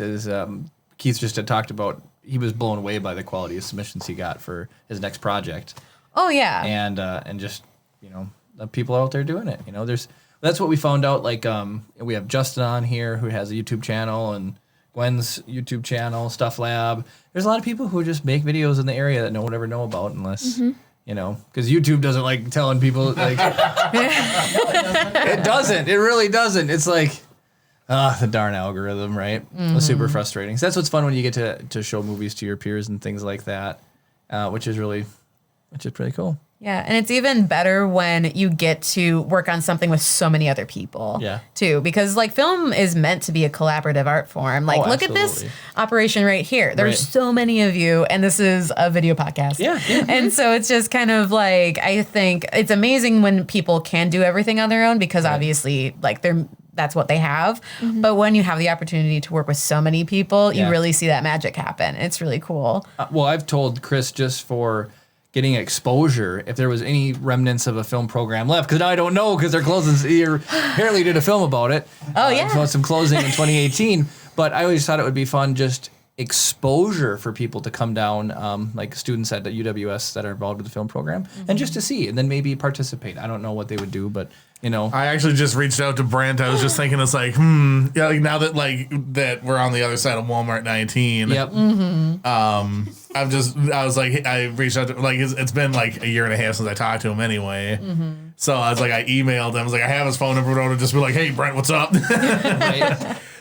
Keith just had talked about, he was blown away by the quality of submissions he got for his next project. Oh yeah. And just, you know, the people out there doing it. You know, that's what we found out. Like we have Justin on here who has a YouTube channel, and Gwen's YouTube channel, Stuff Lab. There's a lot of people who just make videos in the area that no one ever know about unless. You know, because YouTube doesn't like telling people, like, it doesn't. It really doesn't. It's like, the darn algorithm, right? It's super frustrating. So that's what's fun when you get to show movies to your peers and things like that, which is pretty cool. Yeah, and it's even better when you get to work on something with so many other people, too. Because, like, film is meant to be a collaborative art form. Like, look at this operation right here. There's so many of you, and this is a video podcast. Yeah. And so it's just kind of like, I think it's amazing when people can do everything on their own because obviously, like, that's what they have. But when you have the opportunity to work with so many people, you really see that magic happen. It's really cool. Well, I've told Chris, just for getting exposure, if there was any remnants of a film program left, because I don't know, because they're closing. Apparently did a film about it. Oh yeah, about some closing in 2018. But I always thought it would be fun, just exposure for people to come down, like students at the UWS that are involved with the film program, and just to see, and then maybe participate. I don't know what they would do, but you know. I actually just reached out to Brent. I was just thinking, it's like, yeah, like now that that we're on the other side of Walmart 19. Yep. I was like, I reached out to, like, it's been like a year and a half since I talked to him anyway. So I was like, I emailed him. I was like, I have his phone number. To just be like, hey, Brent, what's up?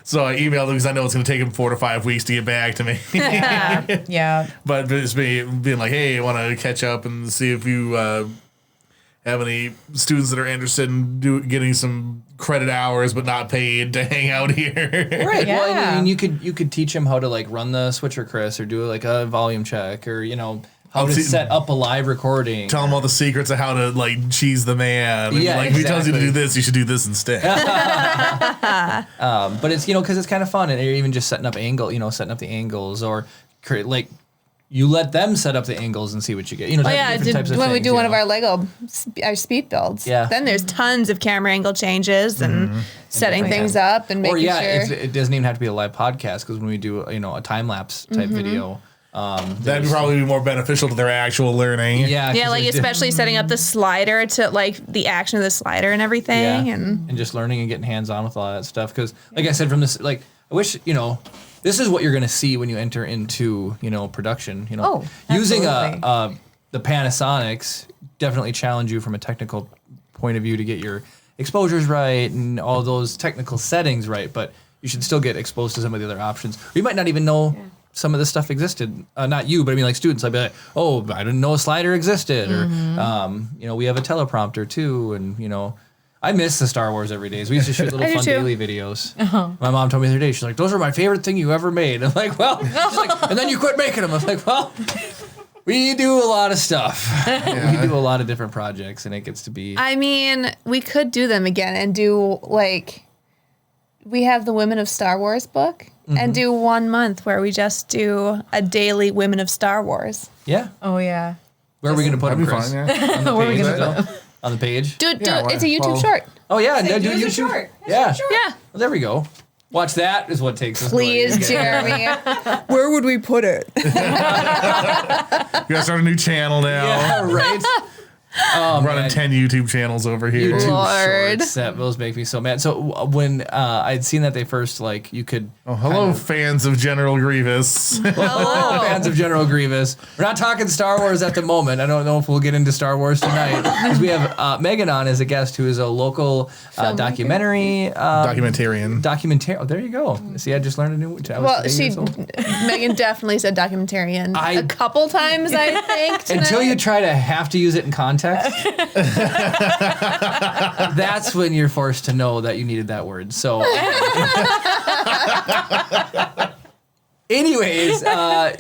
So I emailed him because I know it's going to take him 4 to 5 weeks to get back to me. Yeah. But it's being like, hey, I want to catch up and see if you have any students that are interested in getting some credit hours but not paid to hang out here. Right. Yeah. Well, I mean, you could teach them how to like run the switcher, Chris, or do like a volume check, or how to set up a live recording. Tell them all the secrets of how to like cheese the man. Yeah, like, if he tells you to do this, you should do this instead. But it's because it's kind of fun, and you're even just setting up the angles, or like. You let them set up the angles and see what you get. Different types of when we things, do one of our speed builds. Yeah. Then there's tons of camera angle changes and setting things up and making sure. It doesn't even have to be a live podcast, because when we do a time lapse type video, That'd probably be more beneficial to their actual learning. Yeah. Yeah, 'cause like there's especially setting up the slider to like the action of the slider and everything. and just learning and getting hands on with all that stuff. Because, like I said, from this, like, I wish, this is what you're going to see when you enter into, production. Oh, using absolutely. the Panasonics definitely challenge you from a technical point of view to get your exposures right and all those technical settings right. But you should still get exposed to some of the other options. Or you might not even know. Yeah. Some of this stuff existed. Not you, but I mean like students. I'd be like, oh, I didn't know a slider existed. Or, we have a teleprompter too. And, I miss the Star Wars every day. We used to shoot little fun daily videos. Uh-huh. My mom told me the other day, she's like, those are my favorite thing you ever made. I'm like, well, she's like, and then you quit making them. I'm like, well, we do a lot of stuff. Yeah. We do a lot of different projects and it gets to be. I mean, we could do them again and do we have the Women of Star Wars book. And do 1 month where we just do a daily Women of Star Wars. Yeah. Oh, yeah. Where are we going to put them, Chris? Fine, yeah. On the Where are we page? gonna put On the page? Do it's a YouTube short. Oh, yeah. Say, Do do it as a YouTube. short. Yeah. Yeah. Well, there we go. Watch that is what takes us. Please, Jeremy. Where would we put it? You guys start a new channel now. Yeah, right. I'm running 10 YouTube channels over here. YouTube Lord. shorts. Those make me so mad. So when I'd seen that they first, you could. Oh, hello, fans of General Grievous. Hello, fans of General Grievous. We're not talking Star Wars at the moment. I don't know if we'll get into Star Wars tonight. Because we have Megan on as a guest who is a local documentary. Documentarian. Oh, there you go. See, I just learned a new. Well, Megan definitely said documentarian a couple times, I think. Tonight. Until you try to have to use it in context, that's when you're forced to know that you needed that word. So, anyways,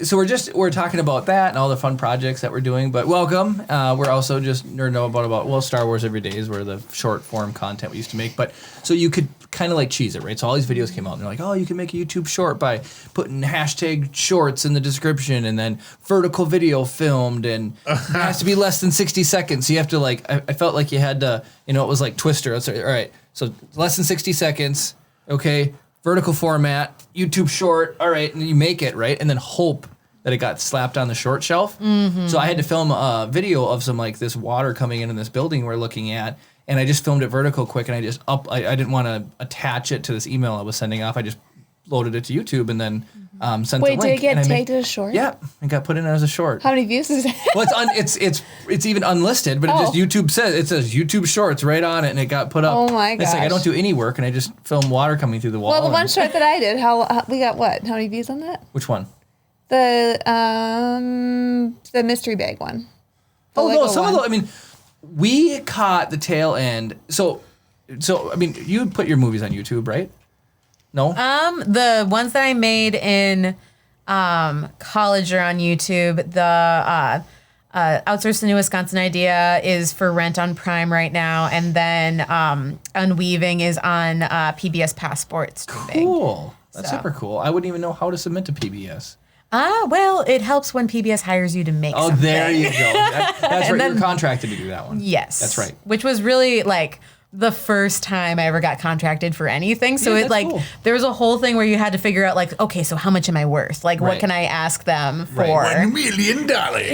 so we're talking about that and all the fun projects that we're doing. But welcome. We're also just nerding about Star Wars every day is where the short form content we used to make. But so you could kind of cheese it, right? So all these videos came out and they're like, oh, you can make a YouTube short by putting hashtag shorts in the description and then vertical video filmed and it has to be less than 60 seconds. So you have to I felt like you had to, it was like Twister. All right, so less than 60 seconds. Okay, vertical format, YouTube short. All right, and you make it, right? And then hope that it got slapped on the short shelf. Mm-hmm. So I had to film a video of some this water coming in this building we're looking at. And I just filmed it vertical quick, and I just I didn't want to attach it to this email I was sending off. I just loaded it to YouTube and then sent the link. Wait, did it get tagged as a short? Yeah, it got put in as a short. How many views is it? Well, it's even unlisted, but YouTube says YouTube Shorts right on it, and it got put up. Oh my gosh! It's I don't do any work, and I just film water coming through the wall. Well, the one short that I did, how we got what? How many views on that? Which one? The mystery bag one. Some of those. I mean. We caught the tail end. So I mean, you put your movies on YouTube, right? No? The ones that I made in college are on YouTube. The Outsourced, the New Wisconsin Idea is for rent on Prime right now. And then Unweaving is on PBS Passport streaming. Cool. That's super cool. I wouldn't even know how to submit to PBS. Well, it helps when PBS hires you to make something. Oh, there you go. That's right. You're contracted to do that one. Yes. That's right. Which was really the first time I ever got contracted for anything. So cool. There was a whole thing where you had to figure out okay, so how much am I worth? What can I ask them for? $1 million.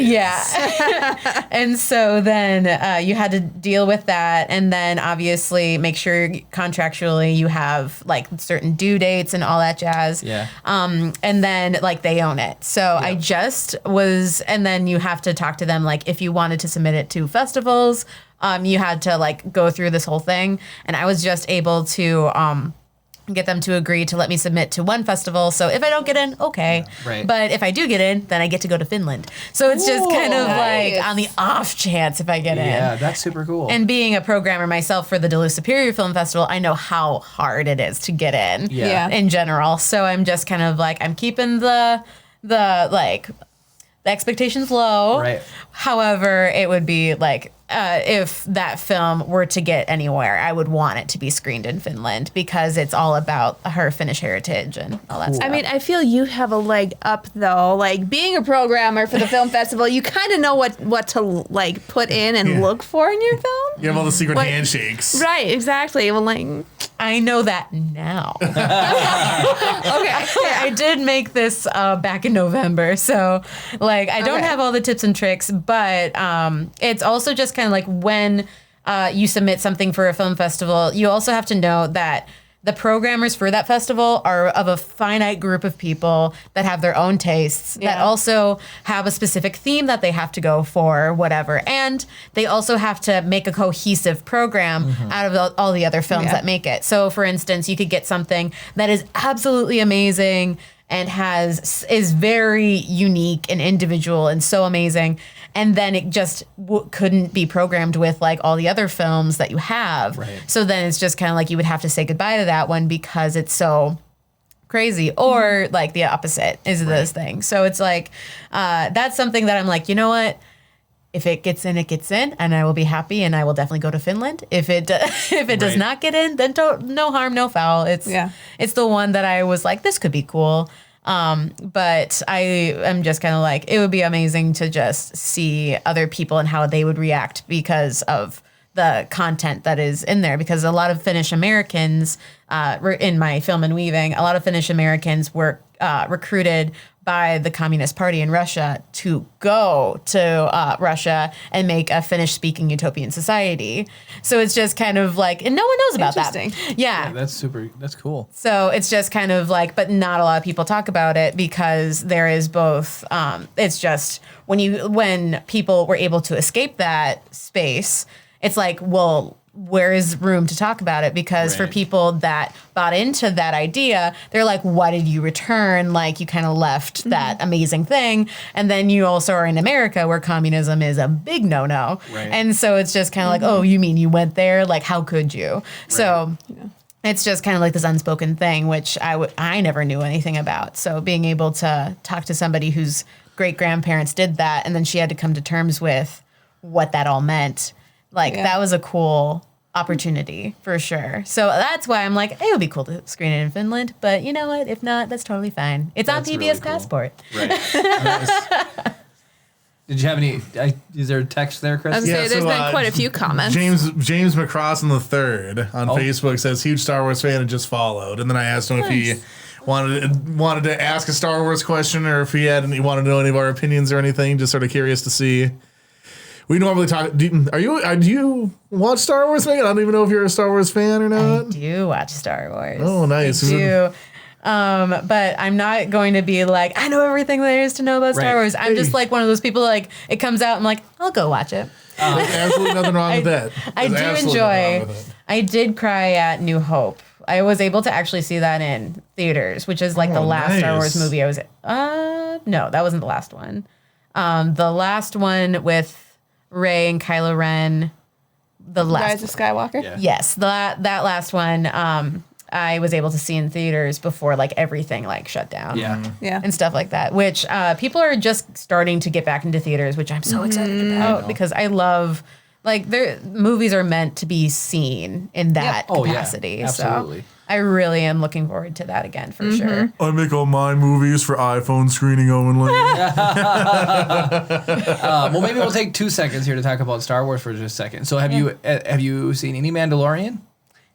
Yeah. And so then you had to deal with that. And then obviously make sure contractually you have certain due dates and all that jazz. Yeah. And then they own it. So I just was, and then you have to talk to them if you wanted to submit it to festivals, you had to go through this whole thing, and I was just able to get them to agree to let me submit to one festival. So if I don't get in, okay. Yeah, right. But if I do get in, then I get to go to Finland. So it's just kind of on the off chance if I get in. Yeah, that's super cool. And being a programmer myself for the Duluth Superior Film Festival, I know how hard it is to get in in general. So I'm just kind of I'm keeping the expectations low. Right. However, it would be if that film were to get anywhere, I would want it to be screened in Finland because it's all about her Finnish heritage and all that stuff. I mean, I feel you have a leg up though. Being a programmer for the film festival, you kind of know what to put in and look for in your film. You have all the secret handshakes. Right, exactly. Well, I know that now. Okay. I did make this back in November, so like I don't have all the tips and tricks, but it's also just kind of like when you submit something for a film festival, you also have to know that the programmers for that festival are of a finite group of people that have their own tastes, that also have a specific theme that they have to go for, whatever. And they also have to make a cohesive program out of all the other films that make it. So, for instance, you could get something that is absolutely amazing and is very unique and individual and so amazing. And then it just couldn't be programmed with like all the other films that you have. Right. So then it's just kind of like you would have to say goodbye to that one because it's so crazy. Or like the opposite is this thing. So it's like, that's something that I'm like, you know what? If it gets in, it gets in, and I will be happy, and I will definitely go to Finland. If it does not get in, then no harm, no foul. It's the one that I was like, this could be cool. But I am just kind of like, it would be amazing to just see other people and how they would react because of the content that is in there. Because a lot of Finnish Americans, in my film and weaving, a lot of Finnish Americans were recruited by the Communist Party in Russia to go to Russia and make a Finnish-speaking utopian society. So it's just kind of like, and no one knows about that. Yeah, that's cool. So it's just kind of like, but not a lot of people talk about it because there is both. It's just when people were able to escape that space, it's like, well, where is room to talk about it? Because for people that bought into that idea, they're like, why did you return? Like, you kind of left that amazing thing. And then you also are in America where communism is a big no-no. Right. And so it's just kind of like, oh, you mean you went there? Like, how could you? Right. So it's just kind of like this unspoken thing, which I never knew anything about. So being able to talk to somebody whose great-grandparents did that, and then she had to come to terms with what that all meant. Like, that was a cool opportunity for sure. So that's why I'm like, it would be cool to screen it in Finland. But you know what? If not, that's totally fine. It's on PBS really Passport. Right. Nice. Did you have any? Is there a text there, Chris? I was going to say, there's been quite a few comments. James McCrossan III on Facebook says, huge Star Wars fan and just followed. And then I asked him if he wanted to ask a Star Wars question or if he wanted to know any of our opinions or anything. Just sort of curious to see. We normally talk. Do you watch Star Wars, Megan? I don't even know if you're a Star Wars fan or not. I do watch Star Wars. Oh, nice. I do. But I'm not going to be like, I know everything there is to know about Star Wars. I'm just like one of those people, like, it comes out, I'm like, I'll go watch it. There's absolutely nothing wrong with that. I do enjoy. I did cry at New Hope. I was able to actually see that in theaters, which is like the last Star Wars movie I was. No, that wasn't the last one. The last one with Rey and Kylo Ren, the last Rise of Skywalker? Yeah. Yes, that last one I was able to see in theaters before like everything like shut down. Yeah. And stuff like that, which people are just starting to get back into theaters, which I'm so excited about because I love, like, their movies are meant to be seen in that capacity. Yeah. Absolutely. So I really am looking forward to that again for sure. I make all my movies for iPhone screening only. Well, maybe we'll take 2 seconds here to talk about Star Wars for just a second. So have you seen any Mandalorian?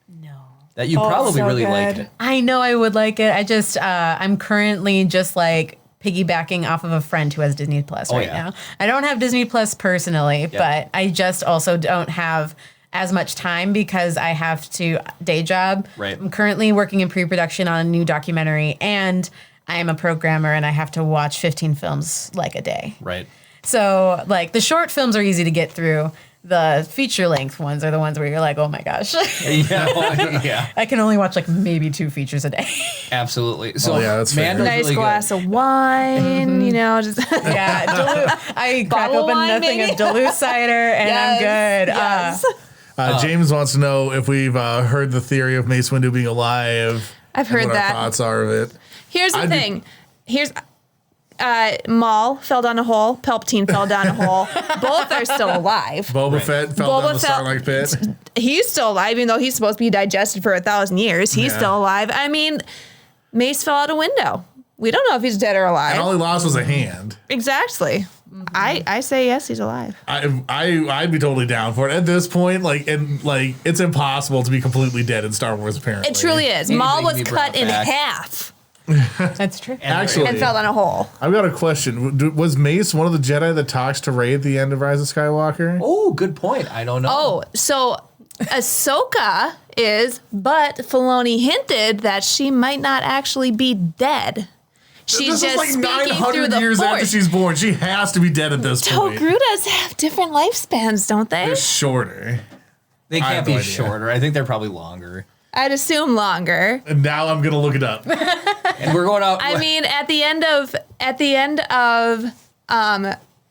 No. That you probably really liked it. I know I would like it. I just I'm currently just like piggybacking off of a friend who has Disney Plus now. I don't have Disney Plus personally, but I just also don't have as much time because I have to day job. Right. I'm currently working in pre-production on a new documentary, and I am a programmer, and I have to watch 15 films like a day. Right. So like the short films are easy to get through. The feature length ones are the ones where you're like, oh my gosh. Yeah. I can only watch like maybe 2 features a day. Absolutely. So that's fair. Nice really glass of wine, you know, just Duluth. I crack open nothing of Duluth cider, and I'm good. Yes. James wants to know if we've heard the theory of Mace Windu being alive. I've heard what that. Our thoughts are of it. Here's the thing. Maul fell down a hole. Palpatine fell down a hole. Both are still alive. Boba Fett fell down the Sarlacc pit. He's still alive, even though he's supposed to be digested for 1,000 years. He's still alive. I mean, Mace fell out a window. We don't know if he's dead or alive. And all he lost was a hand. Exactly. I say yes, he's alive. I'd be totally down for it at this point. It's impossible to be completely dead in Star Wars. Apparently, It truly is. Anything Maul can was be cut brought in back. half That's true. Actually, and fell down a hole. I've got a question. Was Mace one of the Jedi that talks to Rey at the end of Rise of Skywalker? Oh, good point. I don't know. Oh, so Ahsoka is, but Filoni hinted that she might not actually be dead. She's This is just like speaking through 900 the years after Force. she's born. She has to be dead at this point. Togrutas have different lifespans, don't they? They're shorter. they I have can't no be idea. shorter. I think they're probably longer. I'd assume longer. And now I'm gonna look it up. And we're going out. I mean, at the end of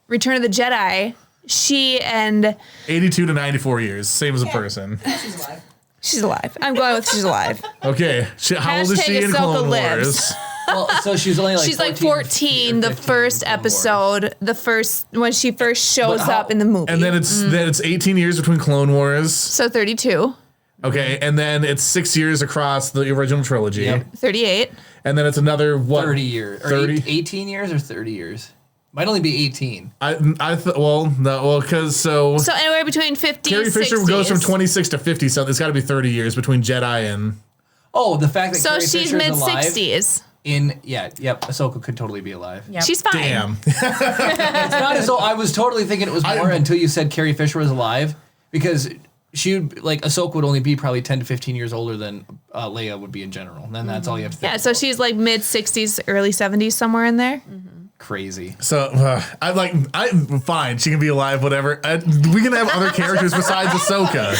Return of the Jedi, she and 82 to 94 years, same as a person. She's alive. she's alive. I'm going with she's alive. Okay, how old is she Hashtag in Ahsoka Clone lives. Wars? well, so she's only like She's like 14 14 the 15 first in Clone Wars. episode, when she first shows But how- up in the movie. And then it's 18 years between Clone Wars. So 32, Okay, and then it's 6 years across the original trilogy. Yep. 38. And then it's another what? 30 years. Or 30? 18 years or 30 years? Might only be 18. Because so So anywhere between 50 Carrie and Fisher 60s. goes from 26 to 50, so it's got to be 30 years between Jedi and. Oh, the fact that So Carrie she's Fisher's mid alive 60s. Ahsoka could totally be alive. Yep. She's fine. Damn. It's not as though I was totally thinking it was more until you said Carrie Fisher was alive, because she would, Ahsoka would only be probably 10 to 15 years older than Leia would be in general. And then that's all you have to think. Yeah, so she's like mid 60s, early 70s, somewhere in there. Crazy. So I'm fine. She can be alive, whatever. We can have other characters besides Ahsoka.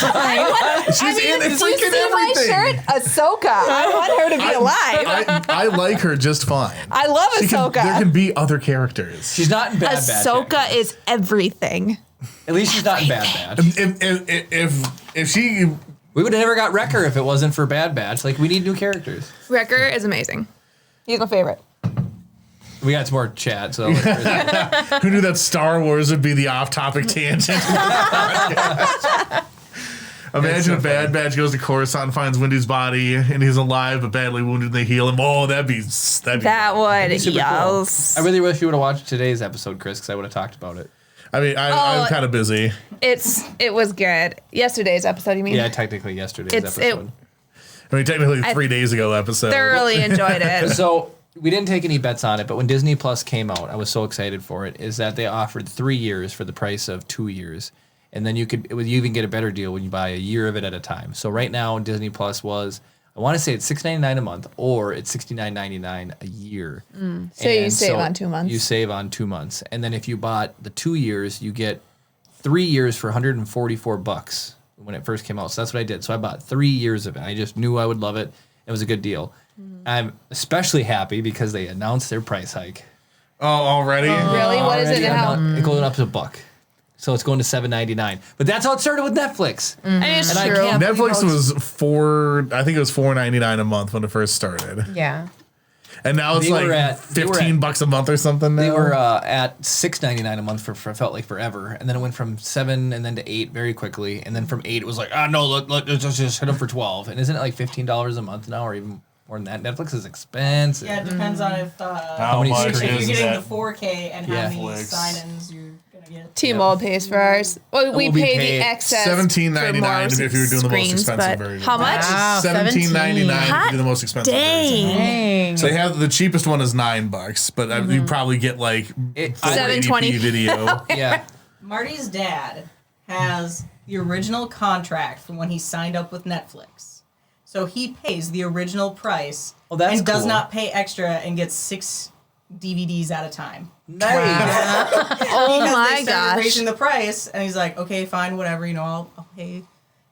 She's in freaking everything. Ahsoka. I want her to be alive. I like her just fine. I love There can be other characters. She's not in Bad Batch. Ahsoka is everything. At least she's not in Bad Batch. If she We would have never got Wrecker if it wasn't for Bad Batch. We need new characters. Wrecker is amazing. He's my favorite. We got some more chat, so who knew that Star Wars would be the off-topic tangent. Imagine if Bad Batch goes to Coruscant, finds Windu's body, and he's alive but badly wounded, and they heal him. Oh, that'd be That would, super yes. cool. I really wish you would have watched today's episode, Chris, because I would have talked about it. I mean, I'm kind of busy. It was good. Yesterday's episode, you mean? Yeah, technically yesterday's It's- episode. I mean, technically 3 days ago episode. Thoroughly enjoyed it. So we didn't take any bets on it, but when Disney Plus came out, I was so excited for it. Is that they offered 3 years for the price of 2 years, and then you even get a better deal when you buy a year of it at a time. So right now, Disney Plus was, I want to say it's $6.99 a month, or it's $69.99 a year. So you save on 2 months. You save on 2 months, and then if you bought the 2 years, you get 3 years for $144 when it first came out. So that's what I did. So I bought 3 years of it. I just knew I would love it. It was a good deal. I'm especially happy because they announced their price hike. Oh, already? Really? What is it now? It goes up to $1. So it's going to $7.99. But that's how it started with Netflix. I mean, it's And I true. can't- Netflix was I think it was $4.99 a month when it first started. Yeah. And now it's They like were at- $15 a month or something now. They were at $6.99 a month for felt like forever, and then it went from 7 and then to 8 very quickly, and then from 8 it was like, no, let's just hit them for 12. And isn't it like $15 a month now, or even more than that? Netflix is expensive. Yeah, it depends on if How many much screens if you're is getting that? the 4K and how Yeah. many Netflix. sign-ins you're gonna get. T-Mobile pays for ours. Well, we Well, we pay pay the excess. $17.99 for more if you're doing the most screens, expensive but version. How much? Wow. $17.99 if Hot you do the most expensive version. Dang. So they have the cheapest one is $9, but you probably get like 720 480p video. Yeah. Marty's dad has the original contract from when he signed up with Netflix. So he pays the original price that's and does cool. not pay extra and gets 6 DVDs at a time. Nice. Oh Because my they started gosh. raising the price, and he's like, okay, fine, whatever, I'll pay,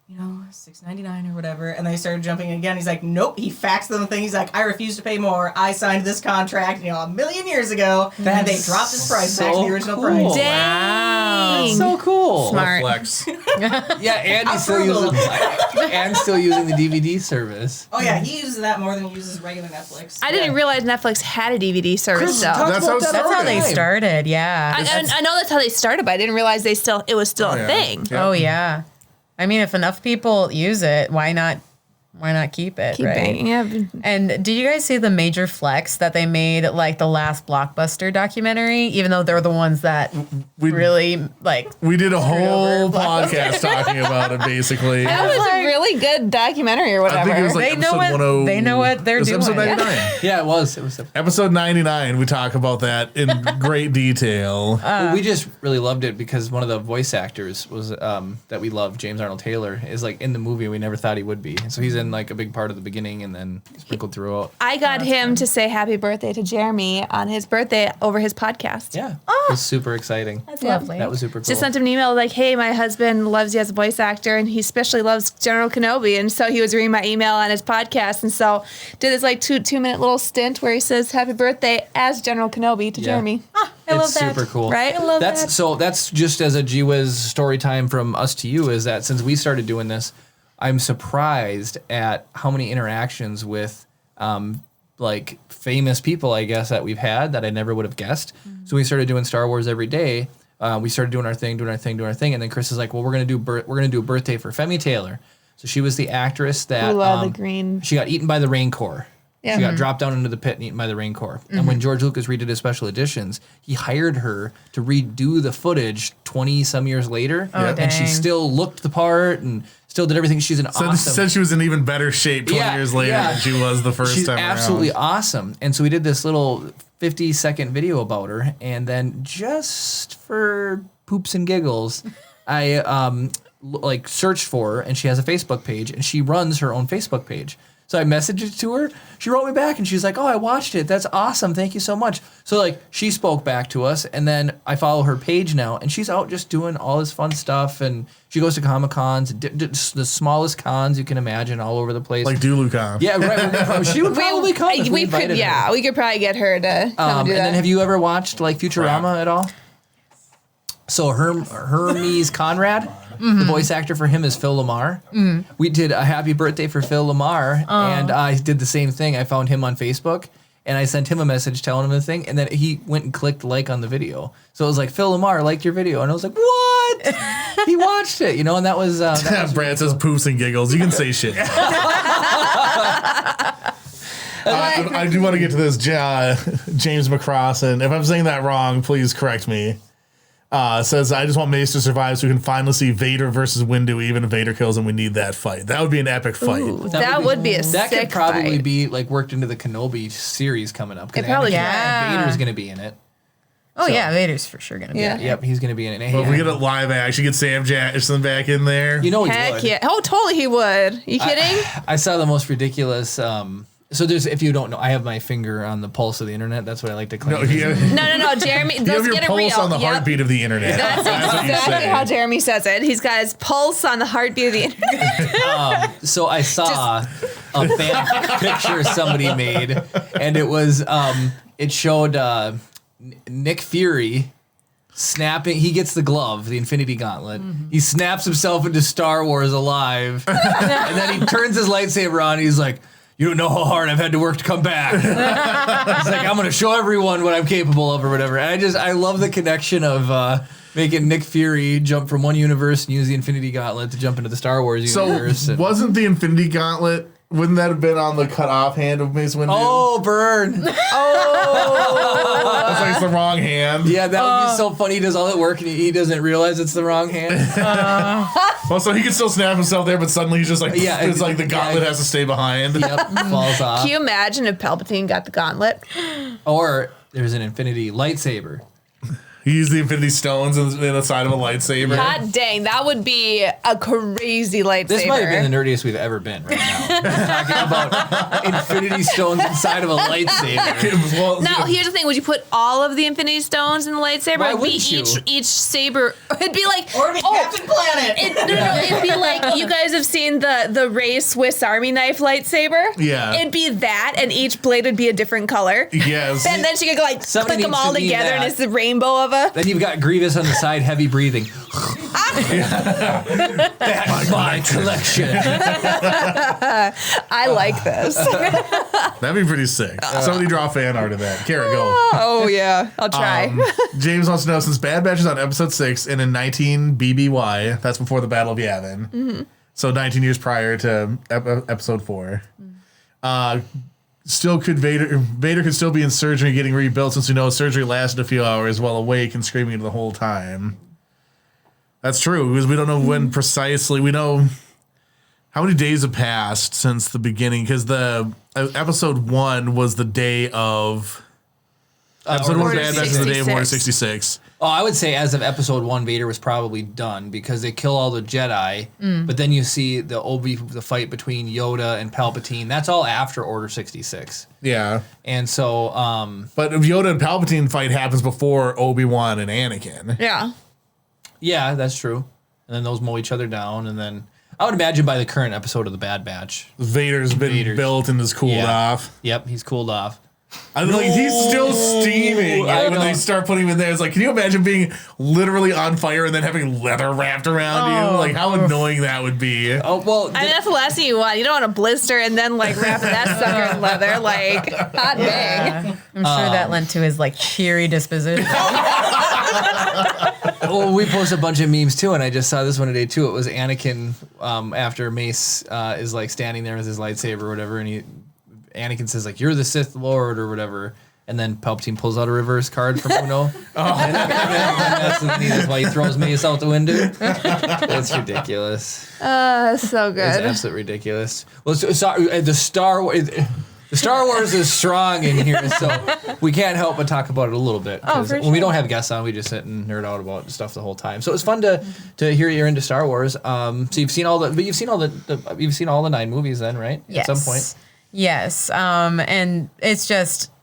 $6.99 or whatever. And they started jumping again. He's like, nope. He faxed them the thing. He's like, I refuse to pay more. I signed this contract, a million years ago, and they dropped his price back to the original cool. price. Dang. That's so cool. Smart. Flex. Yeah, and he's still using the DVD service. Oh yeah, he uses that more than he uses regular Netflix. I didn't realize Netflix had a DVD service Chris, though. talk That's about how it that That's how they all the time. started. Yeah. I know that's how they started, but I didn't realize it was still a yeah. thing. Yeah. Oh yeah. I mean, if enough people use it, why not why not keep it? Keep right? banging. Yeah. And did you guys see the major flex that they made, like the last Blockbuster documentary? Even though they're the ones that really like. We did a whole over podcast talking about it, basically. That was a really good documentary or whatever. I think it was like They know episode what they know what they're it was doing. episode 99. Yeah, it was. Episode 99, we talk about that in great detail. Well, we just really loved it because one of the voice actors was that we love, James Arnold Taylor, is like in the movie. We never thought he would be. And so he's in like a big part of the beginning and then sprinkled throughout. I got him to say happy birthday to Jeremy on his birthday over his podcast. Yeah, it was super exciting. That's lovely. That was super cool. Just sent him an email like, hey, my husband loves you as a voice actor and he especially loves General Kenobi. And so he was reading my email on his podcast. And so did this like two-minute little stint where he says happy birthday as General Kenobi to Jeremy. I love it's that. super cool. Right? I love that's that. So that's just as a Gee Whiz story time from us to you is that since we started doing this, I'm surprised at how many interactions with like famous people, I guess, that we've had that I never would have guessed. Mm-hmm. So we started doing Star Wars every day. We started doing our thing, and then Chris is like, "Well, we're gonna do a birthday for Femi Taylor." So she was the actress that the green. she got eaten by the Rain Corps. Yeah. She got dropped down into the pit and eaten by the Rain Corps. And when George Lucas redid his special editions, he hired her to redo the footage 20 some years later, and she dang. still looked the part and still did everything. She's an awesome. Said she was in even better shape 20 years later than she was the first She's time absolutely around. awesome. And so we did this little 50-second video about her, and then just for poops and giggles, I like searched for her, and she has a Facebook page, and she runs her own Facebook page. So I messaged it to her. She wrote me back, and she's like, "Oh, I watched it. That's awesome. Thank you so much." So like she spoke back to us, and then I follow her page now, and she's out just doing all this fun stuff, and she goes to Comic Cons, the smallest cons you can imagine, all over the place. Like DuluthCon. Yeah, right. She would probably come. If we invited her. Yeah, we could probably get her to come and do And that. then have you ever watched like Futurama at all? So Hermes Conrad, the voice actor for him is Phil Lamar. We did a happy birthday for Phil Lamar, and I did the same thing. I found him on Facebook, and I sent him a message telling him the thing, and then he went and clicked like on the video. So it was like, Phil Lamar liked your video, and I was like, what? He watched it, and that was Brad says poops and giggles. You can say shit. I do want to get to this. James McCrossan. If I'm saying that wrong, please correct me. Says, I just want Mace to survive so we can finally see Vader versus Windu. Even if Vader kills him, we need that fight. That would be an epic fight. Ooh, that would be a that sick could probably fight. be like worked into the Kenobi series coming up. It probably Vader's going to be in it. Oh yeah, Vader's for sure gonna be. Yeah. in it. Yep, he's going to be in it. Well, if we get a live action, get Sam Jackson back in there. He Heck would. yeah. Oh, totally he would. You kidding? I saw the most ridiculous. So there's, if you don't know, I have my finger on the pulse of the internet. That's what I like to claim. No, No, Jeremy. You Let's have your get it pulse real. on the Yep. heartbeat of the internet. That's what you exactly say. how Jeremy says it. He's got his pulse on the heartbeat of the internet. So I saw a fan picture somebody made, and it was it showed Nick Fury snapping. He gets the glove, the Infinity Gauntlet. He snaps himself into Star Wars alive, and then he turns his lightsaber on. And he's like, "You don't know how hard I've had to work to come back." He's like, "I'm going to show everyone what I'm capable of," or whatever. And I love the connection of making Nick Fury jump from one universe and use the Infinity Gauntlet to jump into the Star Wars universe. So, wasn't the Infinity Gauntlet, wouldn't that have been on the cut off hand of Mace Windu? Oh, burn. That's like it's the wrong hand. Yeah, that would be so funny. He does all that work and he doesn't realize it's the wrong hand. Well, so he can still snap himself there, but suddenly he's just like, Yeah, it's like the gauntlet has to stay behind. Yep, falls off. Can you imagine if Palpatine got the gauntlet? Or there's an Infinity lightsaber. He used the Infinity Stones in the side of a lightsaber. God dang, that would be a crazy lightsaber. This might have been the nerdiest we've ever been right now. Talking about Infinity Stones inside of a lightsaber. Well, Now, here's the thing. Would you put all of the Infinity Stones in the lightsaber? Why It'd be wouldn't you? each saber. It'd be like, Or be Captain Planet. it'd be like, you guys have seen the Rey Swiss Army knife lightsaber? Yeah. It'd be that, and each blade would be a different color. yes. And then she could go like Somebody click them needs to all be together, and that. it's the rainbow of a. Then you've got Grievous on the side, heavy breathing. That's my collection. I like this. That'd be pretty sick. Somebody draw fan art of that. Garrett, go. Oh yeah, I'll try. James wants to know, since Bad Batch is on episode 6 and in 19 BBY, that's before the Battle of Yavin, So 19 years prior to episode 4. Still could Vader could still be in surgery getting rebuilt, since we know surgery lasted a few hours while awake and screaming the whole time. That's true, because we don't know when precisely. We know how many days have passed since the beginning, because the episode 1 was the day of episode 1 Bad Batch was the day of Order 66. Oh, I would say as of episode 1, Vader was probably done because they kill all the Jedi. But then you see the fight between Yoda and Palpatine. That's all after Order 66. Yeah. And so, but if Yoda and Palpatine fight happens before Obi-Wan and Anakin. Yeah. Yeah, that's true. And then those mow each other down, and then I would imagine by the current episode of the Bad Batch, Vader's been built and is cooled off. Yep, he's cooled off. I'm like, he's still steaming when they start putting him in there. It's like, can you imagine being literally on fire and then having leather wrapped around you? Like, how annoying that would be. Oh, well. I mean, that's the last thing you want. You don't want a blister and then, like, wrap that sucker in leather. Like, hot dang. I'm sure that lent to his like cheery disposition. Well, we posted a bunch of memes too, and I just saw this one today too. It was Anakin after Mace is like standing there with his lightsaber or whatever, and Anakin says like, "You're the Sith Lord" or whatever, and then Palpatine pulls out a reverse card from Uno. And that's why he throws Mace out the window. That's ridiculous. So good. It's absolutely ridiculous. Well, the Star Wars is strong in here, so we can't help but talk about it a little bit. For When we don't have guests on, we just sit and nerd out about stuff the whole time. So it's fun to hear you're into Star Wars. So you've seen all the 9 movies then, right? Yes. At some point. Yes. And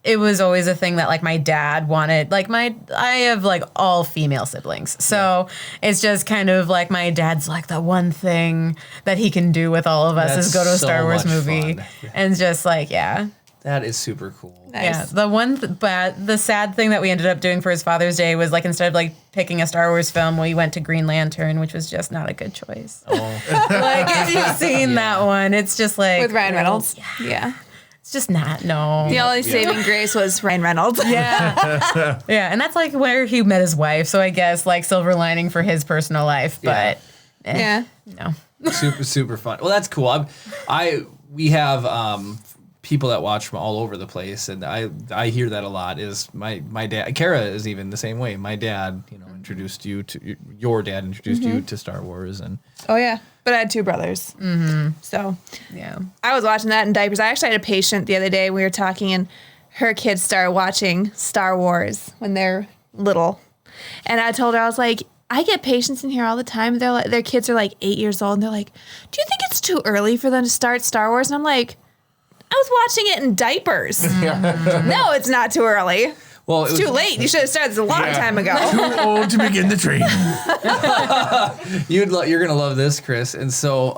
it was always a thing that like my dad wanted. Like I have like all female siblings. So it's just kind of like my dad's like the one thing that he can do with all of us is go to a Star Wars movie. Fun. And just like, yeah. That is super cool. Nice. Yeah, the sad thing that we ended up doing for his Father's Day was like instead of like picking a Star Wars film, we went to Green Lantern, which was just not a good choice. Oh. Like if you've seen that one, it's just like With Ryan Reynolds. Yeah. It's just not no. The only saving grace was Ryan Reynolds. Yeah, yeah, and that's like where he met his wife. So I guess like silver lining for his personal life, but Yeah. no. Super fun. Well, that's cool. We have people that watch from all over the place, and I hear that a lot. Is my dad, Kara is even the same way. My dad, introduced you to your dad introduced you to Star Wars, and Oh, yeah. But I had 2 brothers. Mm-hmm. So Yeah. I was watching that in diapers. I actually had a patient the other day. We were talking, and her kids started watching Star Wars when they're little. And I told her, I was like, I get patients in here all the time. They're like, their kids are like 8 years old, and they're like, "Do you think it's too early for them to start Star Wars?" And I'm like, I was watching it in diapers. No, it's not too early. well, It's too late. You should have started this a long time ago. Too old to begin the training. You're gonna love this, Chris. And so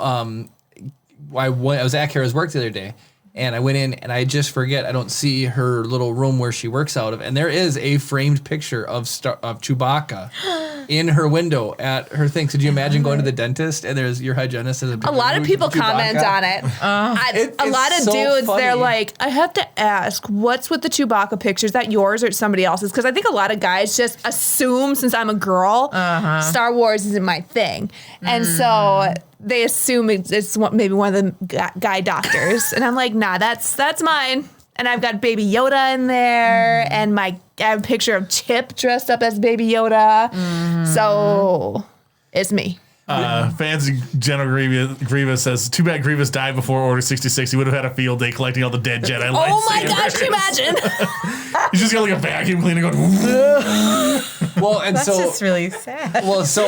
I was at Kara's work the other day, and I went in, and I just forget. I don't see her little room where she works out of, and there is a framed picture of Chewbacca in her window at her thing. So do you imagine going to the dentist and there's your hygienist has A lot of people comment on it. A lot of so dudes, funny. they're like, I have to ask, what's with the Chewbacca picture? Is that yours or somebody else's? Because I think a lot of guys just assume, since I'm a girl, Star Wars isn't my thing. And so they assume it's maybe one of the guy doctors. And I'm like, nah, that's mine. And I've got Baby Yoda in there, and I have a picture of Chip dressed up as Baby Yoda. So it's me. Fancy General Grievous says, "Too bad Grievous died before Order 66. He would have had a field day collecting all the dead Jedi lightsabers." Oh my gosh, can you imagine? He's just got like a vacuum cleaner going. Well, and That's so just really sad. well, so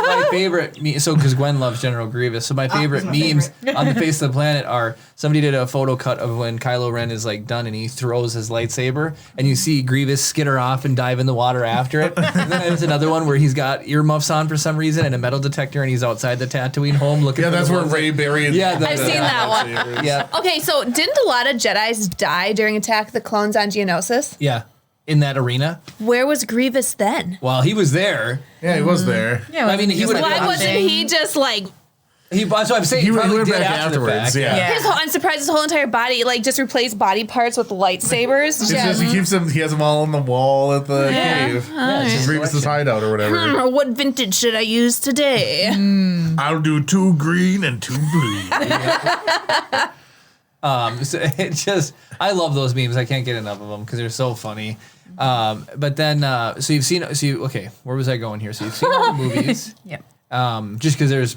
my favorite because Gwen loves General Grievous. So my favorite memes on the face of the planet are somebody did a photo cut of when Kylo Ren is like done and he throws his lightsaber, and you see Grievous skitter off and dive in the water after it. And then there's another one where he's got earmuffs on for some reason and a metal detector, and he's outside the Tatooine home looking. Yeah, for that's the where ones Ray buried. Yeah, I've seen that one. Yeah, Okay, so didn't a lot of Jedis die during Attack of the Clones on Geonosis? yeah, in that arena. Where was Grievous then? Well, he was there. Yeah, he was there. Yeah, I mean, he just, would- Why watching. wasn't he just like That's what I'm saying. He went did back after the afterwards. fact. Yeah. I'm surprised his whole entire body just replaced body parts with lightsabers. It's just, he keeps them. He has them all on the wall at the cave. Yeah, it's just Remus's hideout or whatever. What vintage should I use today? I'll do 2 green and 2 blue. So it just, I love those memes. I can't get enough of them because they're so funny. But then, okay, where was I going here? So you've seen all the movies. Yep. Just because there's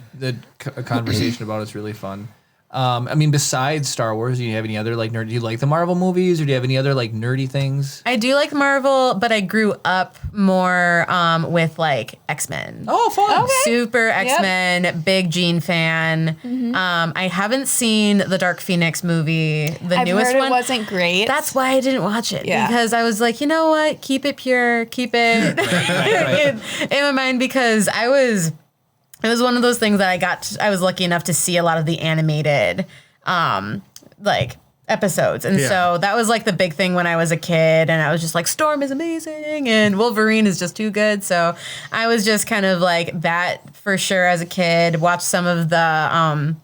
a conversation about it's really fun. I mean, besides Star Wars, do you have any other like nerd? Do you like the Marvel movies, or do you have any other like nerdy things? I do like Marvel, but I grew up more with like X-Men. Oh, fun! Okay. Super X-Men, big Jean fan. I haven't seen the Dark Phoenix movie, the I've newest heard one. it wasn't great. That's why I didn't watch it. Yeah. Because I was like, you know what? Keep it pure. Keep it Right. in my mind, because it was one of those things that I was lucky enough to see a lot of the animated like episodes. And so that was like the big thing when I was a kid, and I was just like, Storm is amazing and Wolverine is just too good. So I was just kind of like that for sure as a kid. Watched some of the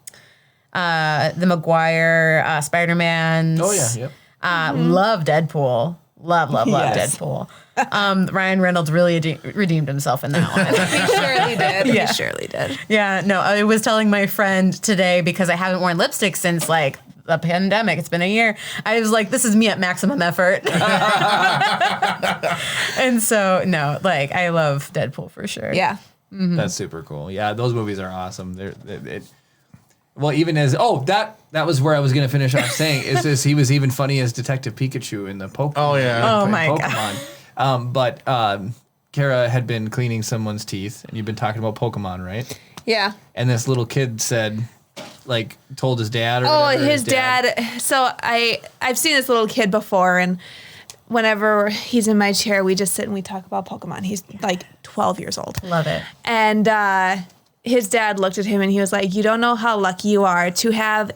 Maguire Spider-Man. Oh yeah, yep. Love Deadpool. Love Yes. Deadpool. Ryan Reynolds really redeemed himself in that one. He surely did. Yeah. He surely did. Yeah, no, I was telling my friend today, because I haven't worn lipstick since like the pandemic. It's been a year. I was like, this is me at maximum effort. And so, no, like I love Deadpool for sure. Yeah. That's super cool. Yeah, those movies are awesome. Well, even as that was where I was gonna finish off saying is this, he was even funny as Detective Pikachu in the Pokemon. Oh yeah. Oh my Pokemon. But Kara had been cleaning someone's teeth, and you've been talking about Pokemon, right? Yeah. And this little kid said, like, told his dad or Oh, whatever. his dad. So I've seen this little kid before, and whenever he's in my chair, we just sit and we talk about Pokemon. He's like 12 years old. Love it. And his dad looked at him and he was like, you don't know how lucky you are to have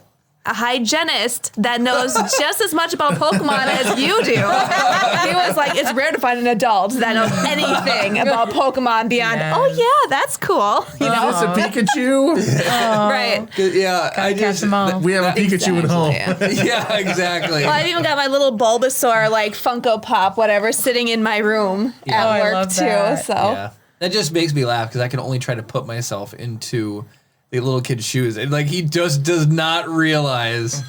a hygienist that knows just as much about Pokemon as you do. He was like, it's rare to find an adult that knows anything about Pokemon beyond, Yes. oh yeah, that's cool. You know? Is this a Pikachu? Right. Yeah, I Catch just them all. We have a Pikachu at home. yeah, exactly. Well, I've even got my little Bulbasaur, like Funko Pop, whatever, sitting in my room Oh, at I work love too. that. So Yeah, that just makes me laugh because I can only try to put myself into the little kid's shoes, and like he just does not realize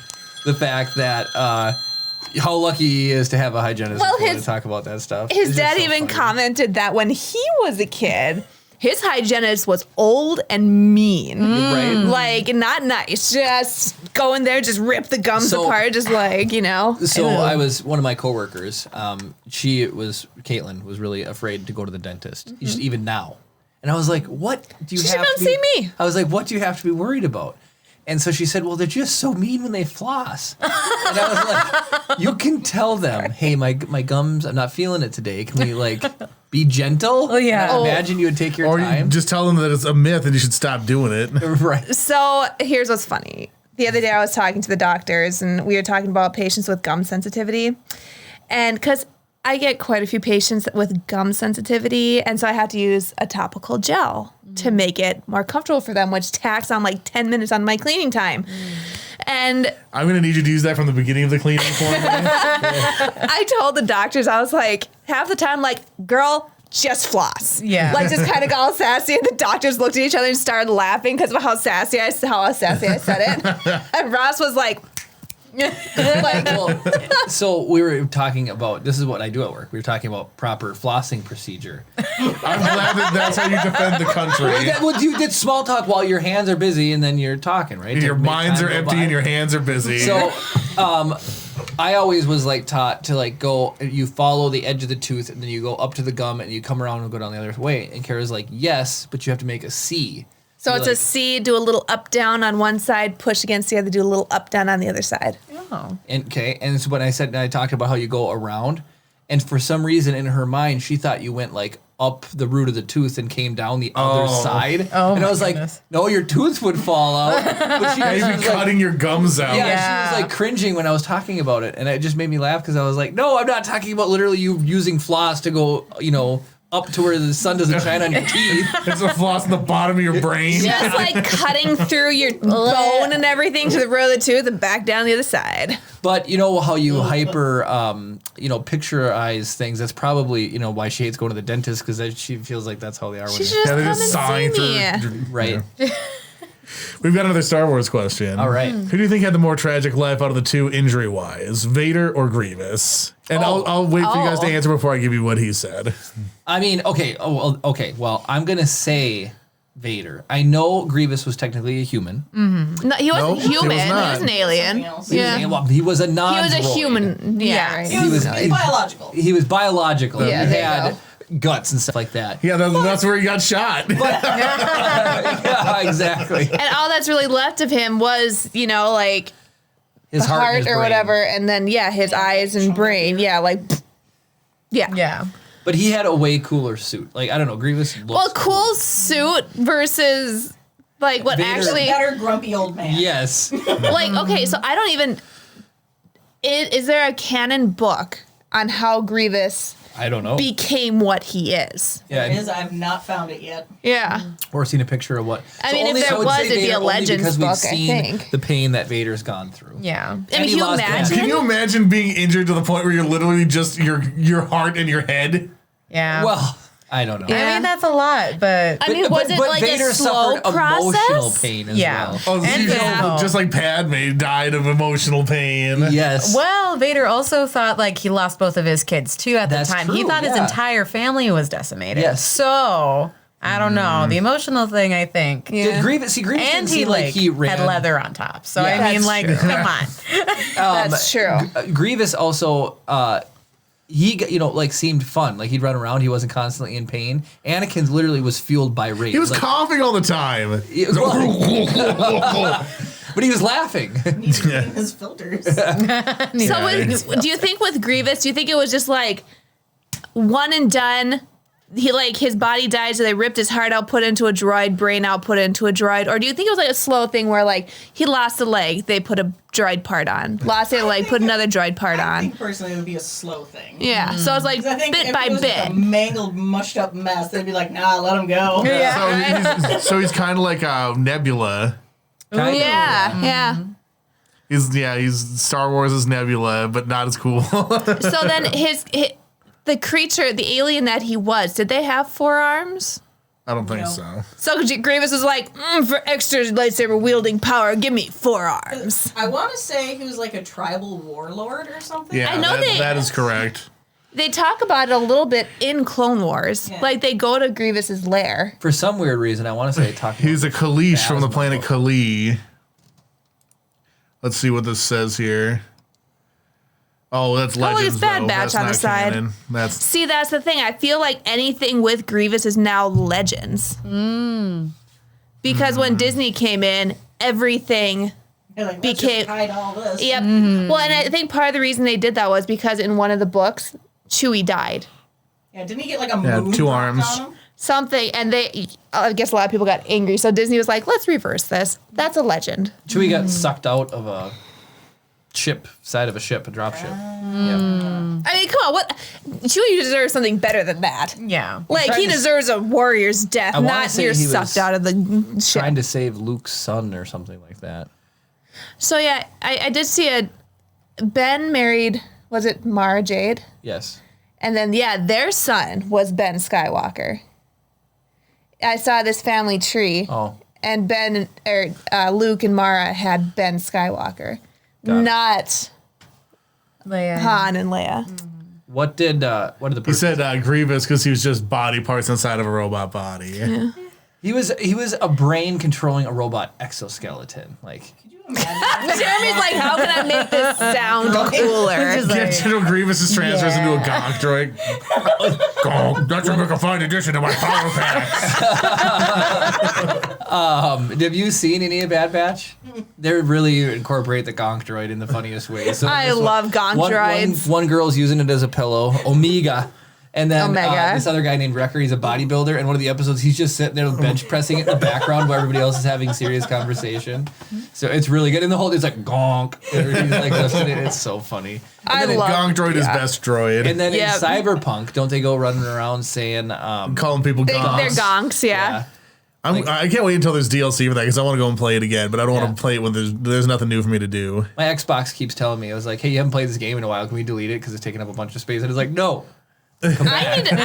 the fact that how lucky he is to have a hygienist to talk about that stuff. his It's just dad so even funny. commented that when he was a kid, his hygienist was old and mean. Right? Like, not nice. Just go in there, just rip the gums So- apart, just like, you know. So I was one of my coworkers. Caitlin was really afraid to go to the dentist, just even now. And I was like, "What do you She have should to come be-" see me. I was like, "What do you have to be worried about?" And so she said, "Well, they're just so mean when they floss." And I was like, "You can tell them, hey, my gums, I'm not feeling it today. Can we like be gentle?" Oh, yeah. And I imagine you would take your Or you time. just tell them that it's a myth and you should stop doing it. Right. So here's what's funny. The other day I was talking to the doctors and we were talking about patients with gum sensitivity. And because I get quite a few patients with gum sensitivity, and so I have to use a topical gel to make it more comfortable for them, which tacks on like 10 minutes on my cleaning time. And I'm going to need you to use that from the beginning of the cleaning for me. I told the doctors, I was like, half the time, like, girl, just floss. Yeah. Like, just kind of got all sassy. And the doctors looked at each other and started laughing because of how sassy I said it. And Ross was like, like, Well, so we were talking about, this is what I do at work. We were talking about proper flossing procedure. I'm glad that that's how you defend the country. Well, you did small talk while your hands are busy and then you're talking, right? Your To make minds time are go empty by. and your hands are busy. So, I always was like taught to like go, you follow the edge of the tooth and then you go up to the gum and you come around and go down the other way. And Kara's like, yes, but you have to make a C. so You're it's like, a C, do a little up down on one side, push against the other, do a little up down on the other side. Oh. and so when I talked about how you go around, and for some reason in her mind, she thought you went like up the root of the tooth and came down the other side. Oh, and I my was goodness. like, no, your tooth would fall out. But she, yeah, she you've was been like, cutting your gums out. yeah, Yeah. she was like cringing when I was talking about it, and it just made me laugh because I was like, no, I'm not talking about literally you using floss to go, up to where the sun doesn't shine on your teeth. There's a floss in the bottom of your brain. Just like cutting through your bone and everything to the row of the tooth and back down the other side. But you know how you hyper, picturize things. That's probably why she hates going to the dentist because she feels like that's how they are. She When should Yeah, they just just come and sign see through. me. right. We've got another Star Wars question. All right. Who do you think had the more tragic life out of the two injury-wise, Vader or Grievous? And I'll wait for you guys to answer before I give you what he said. I mean, okay. Okay. Well, I'm gonna say Vader. I know Grievous was technically a human. No, he wasn't Nope, he human. was He not. was an alien. Something else. Yeah. Well, he was a He non. was a human. Yeah. Right. He was biological. He was biological. Yeah, he there you had go. guts and stuff like that. Yeah, that's where he got shot. Yeah, exactly. And all that's really left of him was, like His the heart, and heart his or brain. whatever, and then his eyes and brain. Yeah, like yeah. Yeah. But he had a way cooler suit. Like I don't know, Grievous. Looks Well, cool suit versus like what Vader- actually Better grumpy old man. Yes. like okay, so I don't even is there a canon book on how Grievous I don't know. became what he is? Yeah. It is. I have not found it yet. Yeah. Or seen a picture of what. I mean, if there would was, say it'd be Vader a only Legends because we've book, I seen think. the pain that Vader's gone through. Yeah. I mean, And he can you lost imagine? Can you imagine being injured to the point where you're literally just your heart and your head? Yeah. Well, I don't know. Yeah. I mean, that's a lot, but I mean, was it like Vader a slow suffered emotional process? pain as Yeah. well. Oh, And physical. just like Padme died of emotional pain. Yes. well, Vader also thought like he lost both of his kids too at That's the time. He true, thought his yeah. entire family was decimated. Yes. So I don't know. The emotional thing, I think. Yeah. Grievous And didn't he seem like like he ran. had leather on top. So Yeah, I mean, that's like, true. come on. That's true. Grievous also, he seemed fun. Like he'd run around. He wasn't constantly in pain. Anakin literally was fueled by rage. He was like, coughing all the time. but he was laughing. He's cleaning his filters. So do you think with Grievous, do you think it was just like one and done? He his body died, so they ripped his heart out, put it into a droid, brain out, put it into a droid, or do you think it was like a slow thing where he lost a leg, they put a droid part on, lost a leg, put another droid part I on? think personally it would be a slow thing. Yeah, so it's like 'Cause I think bit if by it was bit. a mangled, mushed up mess, they'd be like, nah, let him go. So he's kind of like Nebula. Kind of. Yeah, yeah. He's Star Wars' Nebula, but not as cool. So then the creature, the alien that he was, did they have forearms? I don't think No. so. So Grievous was like, for extra lightsaber wielding power, give me forearms. I want to say he was like a tribal warlord or something. Yeah, I know that is correct. They talk about it a little bit in Clone Wars. Yeah. Like they go to Grievous's lair. For some weird reason, I want to say talking. He's a Kalish from the Phasma. planet Kali. Let's see what this says here. Oh, that's look, it's Legends. Bad though. Batch That's on the not side. canon. That's See, that's the thing. I feel like anything with Grievous is now Legends. Because when Disney came in, everything. They're like, let's Became- just hide all this. Yep. Well, and I think part of the reason they did that was because in one of the books, Chewie died. Yeah, didn't he get like a moon 2 dropped arms. on him? Something, and I guess a lot of people got angry. So Disney was like, let's reverse this. That's a legend. Chewie got sucked out of a side of a ship, a drop ship. Yep. I mean, come on, what? Chewie deserves something better than that. Yeah. Like, Trying he to- deserves a warrior's death, I wanna not say you're he sucked was out of the ship. Trying to save Luke's son or something like that. So, yeah, I did see Ben married, was it Mara Jade? Yes. And then, yeah, their son was Ben Skywalker. I saw this family tree. Oh. And Luke and Mara had Ben Skywalker, Got it. not Leia. Han and Leia. What did the he person said Grievous because he was just body parts inside of a robot body. He was a brain controlling a robot exoskeleton. Like Could you imagine? Jeremy's like, how can I make this sound cooler? Yeah, General Grievous just transfers into a gonk droid. Gonk, that's a make a fine addition to my power packs. have you seen any of Bad Batch? They really incorporate the gonk droid in the funniest way. So I this love gonk droids. One girl's using it as a pillow. Omega And then Omega. this other guy named Wrecker, he's a bodybuilder. And one of the episodes, he's just sitting there bench pressing it in the background while everybody else is having serious conversation. So it's really good. And the whole it's like gonk. He's like lifting it. It's so funny. I love Gong droid is best droid. And then Yep. in Cyberpunk, don't they go running around saying calling people gonks. They're gonks, yeah. I can't wait until there's DLC for that because I want to go and play it again, but I don't want Yeah. to play it when there's nothing new for me to do. My Xbox keeps telling me, I was like, hey, you haven't played this game in a while. Can we delete it? Because it's taking up a bunch of space. And it's like, no. I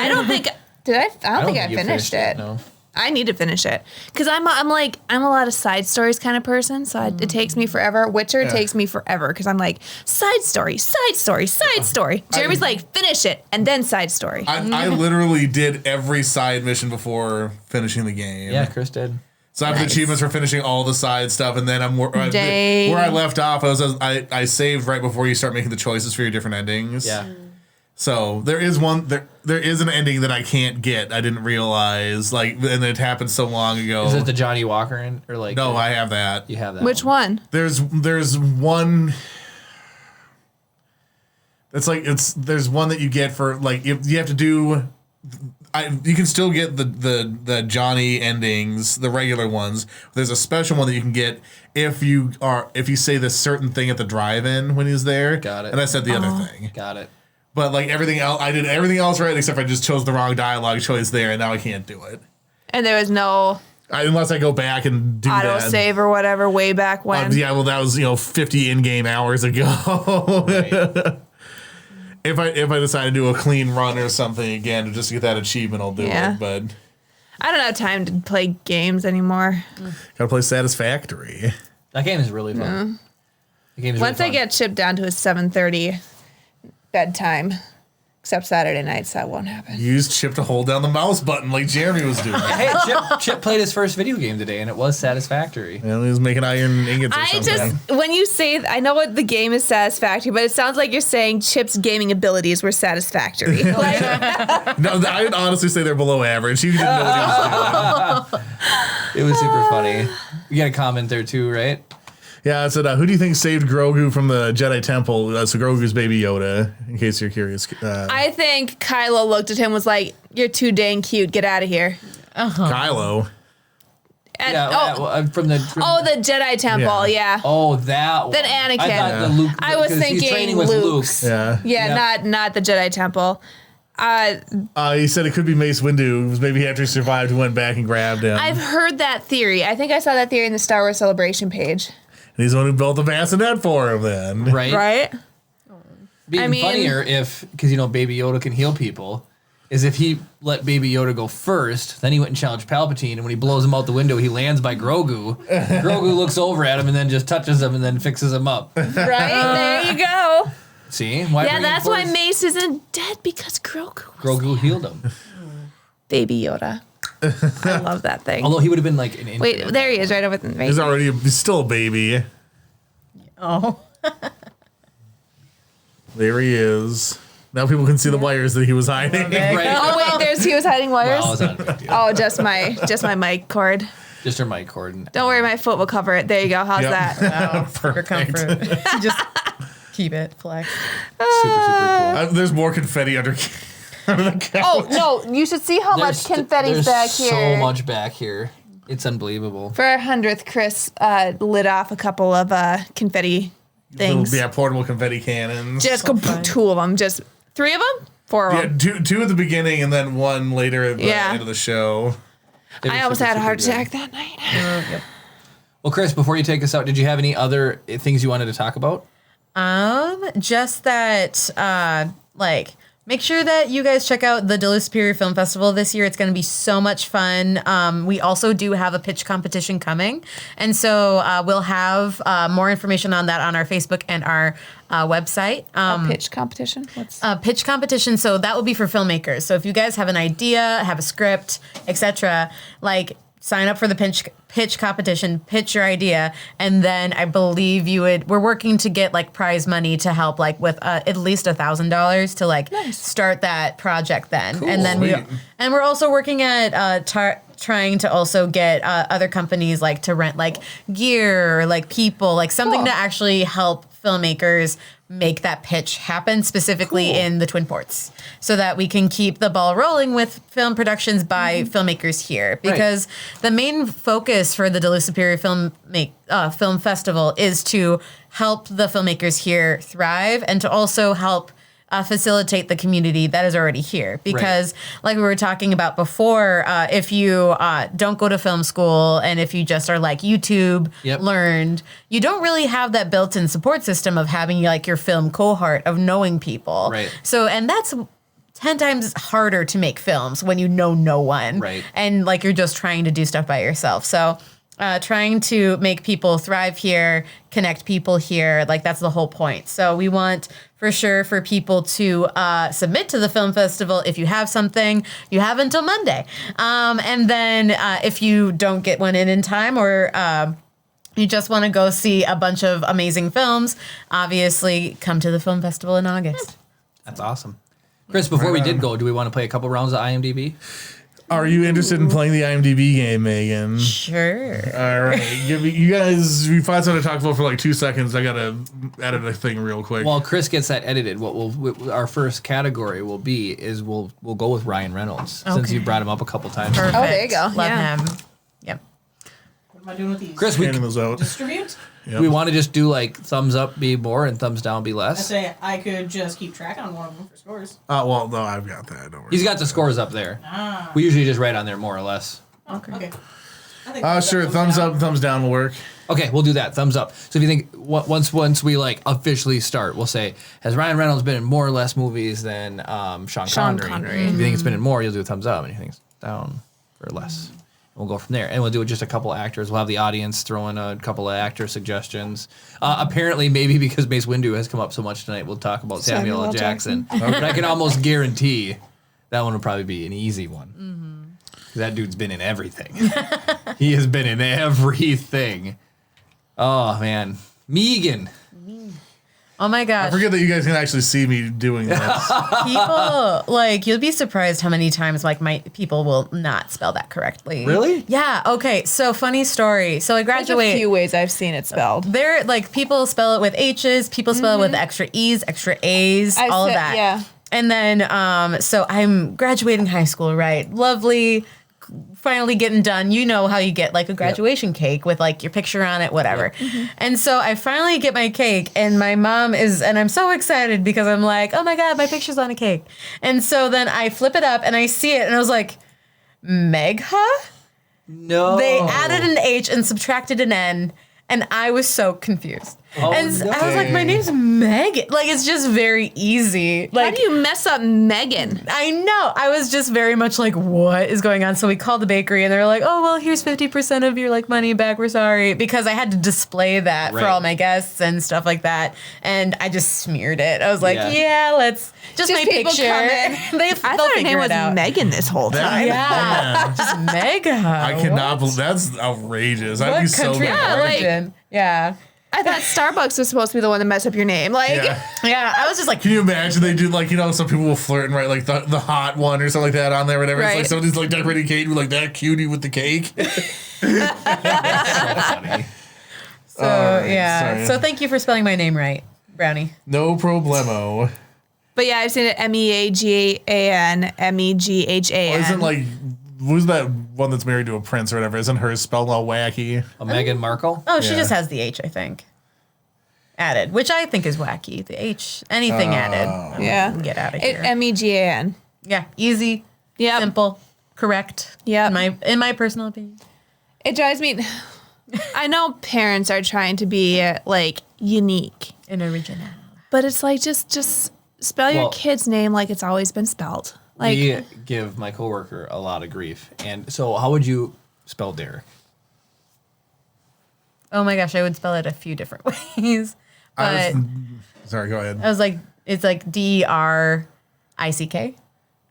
don't think I don't think I you finished it. No. I need to finish it because I'm a lot of side stories kind of person, so it takes me forever. Witcher takes me forever because I'm like side story, side story, side story. Jeremy's like finish it and then side story. I literally did every side mission before finishing the game. Yeah, Chris did. So I have the achievements for finishing all the side stuff, and then where I left off. I saved right before you start making the choices for your different endings. Yeah. So there is an ending that I can't get. I didn't realize, and it happened so long ago. Is it the Johnny Walker or like? No, I have that. You have that. Which one? There's one. There's one that you get for you have to do. You can still get the Johnny endings, the regular ones. There's a special one that you can get if you say this certain thing at the drive-in when he's there. Got it. And I said the other thing. Got it. But everything else, I did everything else right except I just chose the wrong dialogue choice there, and now I can't do it. And there was no Unless I go back and do auto that. save or whatever way back when. Yeah, well, that was 50 in-game hours ago. Right. If I decide to do a clean run or something again to just get that achievement, I'll do it. But I don't have time to play games anymore. gotta play Satisfactory. That game is really fun. The game is Once really I fun. get Chip down to his 7:30 bedtime, except Saturday nights, that won't happen. Use Chip to hold down the mouse button like Jeremy was doing. Hey, Chip played his first video game today, and it was Satisfactory. And he was making iron ingots or I something. just, when you say, I know what the game is Satisfactory, but it sounds like you're saying Chip's gaming abilities were satisfactory. Like, No, I'd honestly say they're below average. He didn't know what he was doing. It was super funny. You got a comment there too, right? Yeah, I said, who do you think saved Grogu from the Jedi Temple? So Grogu's baby Yoda, in case you're curious. I think Kylo looked at him and was like, you're too dang cute. Get out of here. Kylo. And, From the Jedi Temple, yeah. Oh, that one. Then Anakin. I thought the Luke. I was 'cause he's thinking training with Luke's. Luke. Yeah. Yeah, not the Jedi Temple. He said it could be Mace Windu. It was maybe after he survived, he went back and grabbed him. I've heard that theory. I think I saw that theory in the Star Wars Celebration page. And he's the one who built the bassinet for him then. Right. Right? Be even funnier if, because Baby Yoda can heal people, is if he let Baby Yoda go first, then he went and challenged Palpatine, and when he blows him out the window, he lands by Grogu. Grogu looks over at him and then just touches him and then fixes him up. Right? There you go. See? Why Yeah, bring that's it why first? Mace isn't dead, because Grogu healed him. Baby Yoda. I love that thing. Although he would have been like an infant. Wait, there he is, right over the He's still a baby. Oh. There he is. Now people can see the wires that he was hiding. Right. Oh wait, he was hiding wires. Well, it's not a big deal. Oh, just my mic cord. Just her mic cord. Don't worry, my foot will cover it. There you go. How's Yep. that? For comfort. Just keep it flex. Super cool. There's more confetti under the couch. Oh no, you should see how much confetti's there's back here. So much back here. It's unbelievable. For our 100th, Chris lit off a couple of confetti things. Portable confetti cannons. Just two of them. Just 3 of them? 4 of them. Two at the beginning and then one later at the Yeah. end of the show. They were I almost super, had a super heart good. attack that night. Well, Chris, before you take us out, did you have any other things you wanted to talk about? Just that, make sure that you guys check out the Duluth Superior Film Festival this year. It's going to be so much fun. We also do have a pitch competition coming. And so we'll have more information on that on our Facebook and our website. Pitch competition? What's Pitch competition. So that will be for filmmakers. So if you guys have an idea, have a script, etc., sign up for the pitch competition, pitch your idea, and then I believe we're working to get prize money to help with at least $1,000 to start that project then. Cool. And then we're also working at trying to also get other companies to rent gear or people, something Cool. to actually help filmmakers make that pitch happen specifically in the Twin Ports so that we can keep the ball rolling with film productions by filmmakers here. Because the main focus for the Duluth Superior Film Festival is to help the filmmakers here thrive and to also help facilitate the community that is already here. Because like we were talking about before, if you don't go to film school and if you just are like YouTube learned, you don't really have that built-in support system of having like your film cohort of knowing people. Right. So, and that's 10 times harder to make films when you know no one. Right. And like you're just trying to do stuff by yourself. So trying to make people thrive here, connect people here, like that's the whole point. So we want for sure for people to submit to the film festival. If you have something, you have until Monday. And then if you don't get one in time or you just want to go see a bunch of amazing films, obviously come to the film festival in August. That's awesome. Chris, before we did go, do we want to play a couple rounds of IMDb? Are you interested in playing the IMDb game, Megan? Sure. All right. You guys, we find something to talk about for like 2 seconds. I got to edit a thing real quick. While Chris gets that edited, our first category will be is we'll go with Ryan Reynolds since you brought him up a couple times. Perfect. Oh, there you go. Love Yeah. him. Yep. What am I doing with these? Chris, Handing those out. Distribute? we want to just do like thumbs up be more and thumbs down be I less. say I could just keep track on one of them for scores. Well, no, I've got that. Don't worry. He's got the scores up there. We usually just write on there more or less. Okay. I think Sure. Thumbs up, thumbs down will work. Okay, we'll do that. Thumbs up. So if you think once we like officially start, we'll say, has Ryan Reynolds been in more or less movies than Sean Connery? If you think it's been in more, you'll do a thumbs up, and if you think it's down or less, we'll go from there. And we'll do it just a couple actors. We'll have the audience throw in a couple of actor suggestions. Apparently, maybe because Mace Windu has come up so much tonight, we'll talk about Samuel L. Jackson. But I can almost guarantee that one will probably be an easy one. That dude's been in everything. He has been in everything. Oh, man. Megan. Oh my I gosh. forget that you guys can actually see me doing this. People, like, you'll be surprised how many times, like, my people will not spell that correctly. Really? Yeah. Okay. So, funny story. So, I There's graduate. a few ways I've seen it spelled. There, like, people spell it with H's, people spell it with extra E's, extra A's, all of that. Yeah. And then, so I'm graduating high school, right? Lovely. Finally getting done. You know how you get like a graduation cake with like your picture on it, whatever. And so I finally get my cake and my mom and I'm so excited because I'm like, oh my God, my picture's on a cake. And so then I flip it up and I see it and I was like, Megha? No. They added an H and subtracted an N. And I was so confused. Oh, and I was like, my name's Megan. Like, it's just very easy. Like, How do you mess up Megan? I know. I was just very much like, what is going on? So we called the bakery and they're like, oh, well, here's 50% of your like money back. We're sorry. Because I had to display that for all my guests and stuff like that. And I just smeared it. I was like, let's just my people picture. come in. I I thought her name was Megan this whole time. Yeah. Just Mega. I cannot believe that's outrageous. I'd be so country mad. origin? Yeah. I thought Starbucks was supposed to be the one to mess up your name. Like, Yeah. I was just like, Can you imagine they do like, some people will flirt and write like the hot one or something like that on there, whatever. Right. It's like somebody's like decorating cake with like that cutie with the cake. Funny. so right, sorry. So thank you for spelling my name right, Brownie. No problemo. but yeah, I've seen it Megan, Meghan. Isn't like, who's that one that's married to a prince or whatever? Isn't hers spelled all wacky? Meghan Markle? Oh, she Yeah. just has the H, I think. Added, which I think is wacky. The H, anything added. Yeah. Get out of here. Megan. Yeah, easy, Yep. simple, correct. Yep. In my personal opinion. It drives me. I know parents are trying to be like unique, And original. but it's like just spell your Well- kid's name like it's always been spelled. Like, We give my coworker a lot of grief. And so how would you spell Derek? Oh my gosh, I would spell it a few different ways. But Sorry, go ahead. I was like, it's like DERICK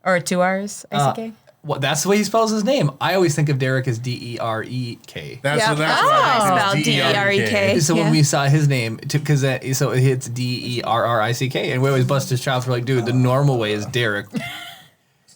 or 2 R's, ICK. Well, that's the way he spells his name. I always think of Derek as Derek. That's Yeah. what that's what I think. Spelled It's D-E-R-E-K. So when Yeah. we saw his name, because so it hits Derrick, and we always bust his chops. We're like, dude, the normal way is Derek.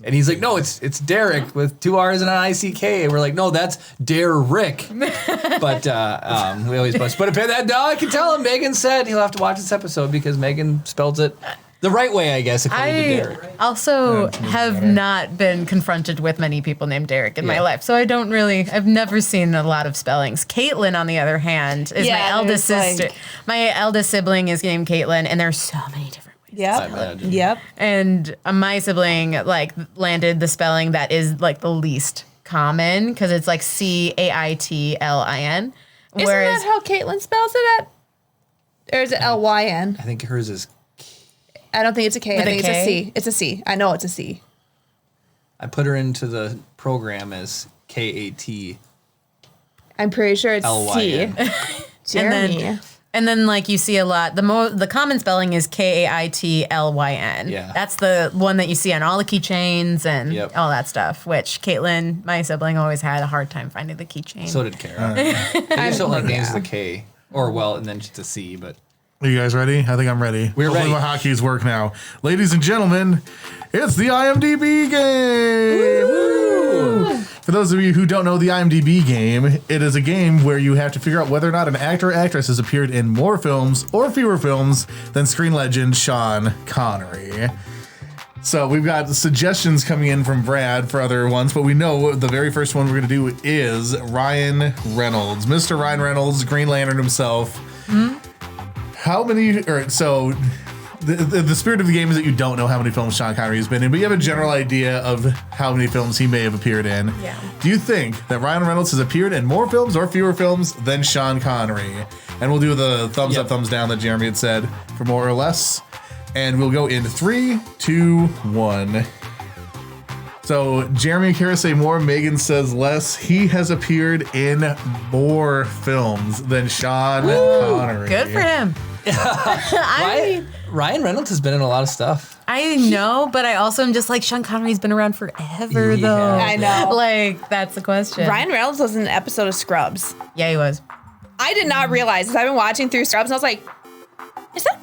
And he's like, no, it's Derek with 2 R's and an I-C-K. And we're like, no, that's Derek. But we always must put a pin that. No, I can tell him. Megan said he'll have to watch this episode because Megan spells it the right way, I guess, according to Derek. I also have not been confronted with many people named Derek in my life, so I've never seen a lot of spellings. Caitlin, on the other hand, is my eldest sister. My eldest sibling is named Caitlin, and there's so many different ways. Yep. And my sibling landed the spelling that is like the least common because it's like Caitlin. Isn't that how Caitlin spells it? Or is it Lyn? I think hers is. I don't think it's a K. I think it's a C. It's a C. I know it's a C. I put her into the program as K-A-T. I'm pretty sure it's Lyn. C. Jeremy. And then like you see a lot, the common spelling is Kaitlyn. Yeah. That's the one that you see on all the keychains and Yep. all that stuff, which Caitlin, my sibling, always had a hard time finding the keychain. So did Kara. I just don't like names with a K. Or, well, and then just a C, but... Are you guys ready? I think I'm ready. We're Hopefully ready. my hotkeys work now. Ladies and gentlemen, it's the IMDb game! Woo! For those of you who don't know the IMDb game, it is a game where you have to figure out whether or not an actor or actress has appeared in more films or fewer films than screen legend Sean Connery. So we've got suggestions coming in from Brad for other ones, but we know the very first one we're going to do is Ryan Reynolds. Mr. Ryan Reynolds, Green Lantern himself. How many, so the spirit of the game is that you don't know how many films Sean Connery has been in, but you have a general idea of how many films he may have appeared in. Yeah. Do you think that Ryan Reynolds has appeared in more films or fewer films than Sean Connery? And we'll do the thumbs up, thumbs down that Jeremy had said for more or less. And we'll go in 3, 2, 1. So Jeremy and Kara say more, Megan says less. He has appeared in more films than Sean Connery. Good for him. Ryan Reynolds has been in a lot of stuff. I know, but I also am just like, Sean Connery's been around forever, Yeah. though. I know. Like, that's the question. Ryan Reynolds was in an episode of Scrubs. Yeah, he was. I did not realize this. I've been watching through Scrubs and I was like, is that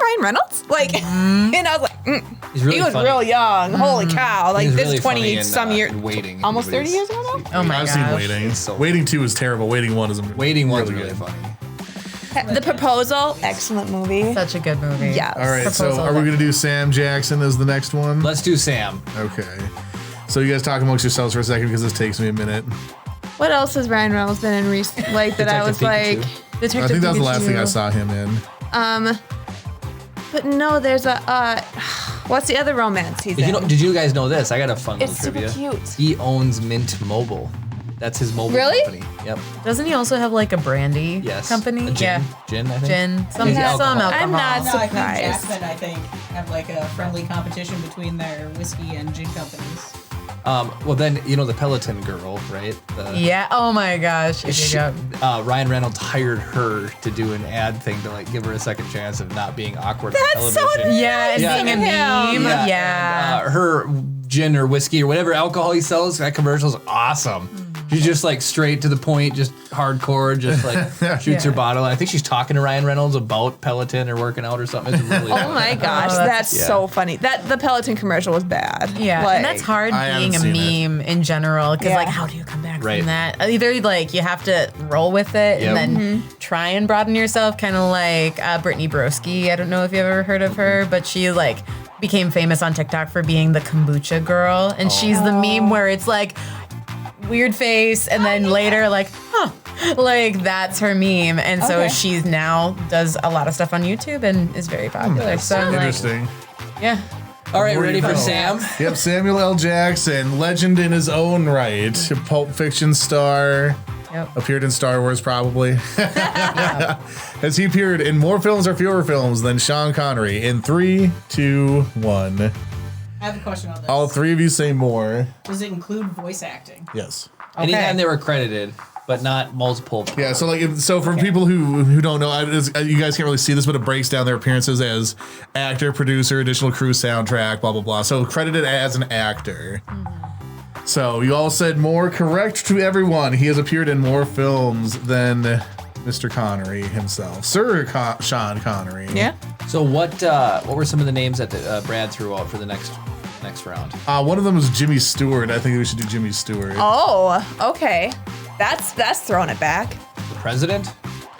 Ryan Reynolds? Like, and I was like, He's really he was funny. real young. Holy cow. Like, He's this really is 20 funny in, some years. Waiting. Almost 30 years Everybody's- ago now? Oh my I've gosh. seen Waiting. So- Waiting 2 is terrible. Waiting 1 is Waiting one's really really good. funny. The Proposal, excellent movie. Such a good movie. Yes. All right, so Proposal. are we going to do Sam Jackson as the next one? Let's do Sam. Okay. So you guys talk amongst yourselves for a second because this takes me a minute. What else has Ryan Reynolds been in recent? Like that I was Detective like, Pikachu. Detective I think that was the last Pikachu. thing I saw him in. but no, there's a, what's the other romance he's in? Did you guys know this? I got a fun It's little super trivia. cute. He owns Mint Mobile. That's his mobile Really? company. Yep. Doesn't he also have like a brandy Yes. company? A gin. Gin, I think. Gin. Some Maybe alcohol. alcohol. I'm not No, I think surprised. Jackman, I think, have like a friendly competition between their whiskey and gin companies. Well, then, you know the Peloton girl, right? Yeah. Oh my gosh. Ryan Reynolds hired her to do an ad thing to like give her a second chance of not being awkward on That's so television. Yeah, and Yeah. being a meme. Yeah. and, her gin or whiskey or whatever alcohol he sells, that commercial is awesome. She's just like straight to the point, just hardcore, just like shoots her bottle. I think she's talking to Ryan Reynolds about Peloton or working out or something. It's really Oh my gosh, that's yeah. so funny. The Peloton commercial was bad. Yeah, Like, and that's hard I being a haven't seen meme in general because, Yeah. like, how do you come back Right. from that? Either like you have to roll with it Yep. and then try and broaden yourself, kind of like Brittany Broski. I don't know if you've ever heard of her, but she like became famous on TikTok for being the kombucha girl, and she's the meme where it's like weird face, and then later like, like that's her meme, and so Okay. she's now does a lot of stuff on YouTube and is very popular. So I'm like, Interesting. yeah. All right, More ready you for know. Sam? Yep, Samuel L. Jackson, legend in his own right. Pulp Fiction star. Yep. Appeared in Star Wars, probably. Has he appeared in more films or fewer films than Sean Connery? In 3, 2, 1. I have a question on this. All 3 of you say more. Does it include voice acting? Yes. Anytime they were credited, but not multiple. Yeah, so like, so for people who don't know, you guys can't really see this, but it breaks down their appearances as actor, producer, additional crew, soundtrack, blah blah blah. So credited as an actor. So you all said more correct to everyone. He has appeared in more films than Mr. Connery himself, Sir Sean Connery. Yeah. So what were some of the names that Brad threw out for the next next round. One of them is Jimmy Stewart. I think we should do Jimmy Stewart. Oh, okay. That's throwing it back. The president?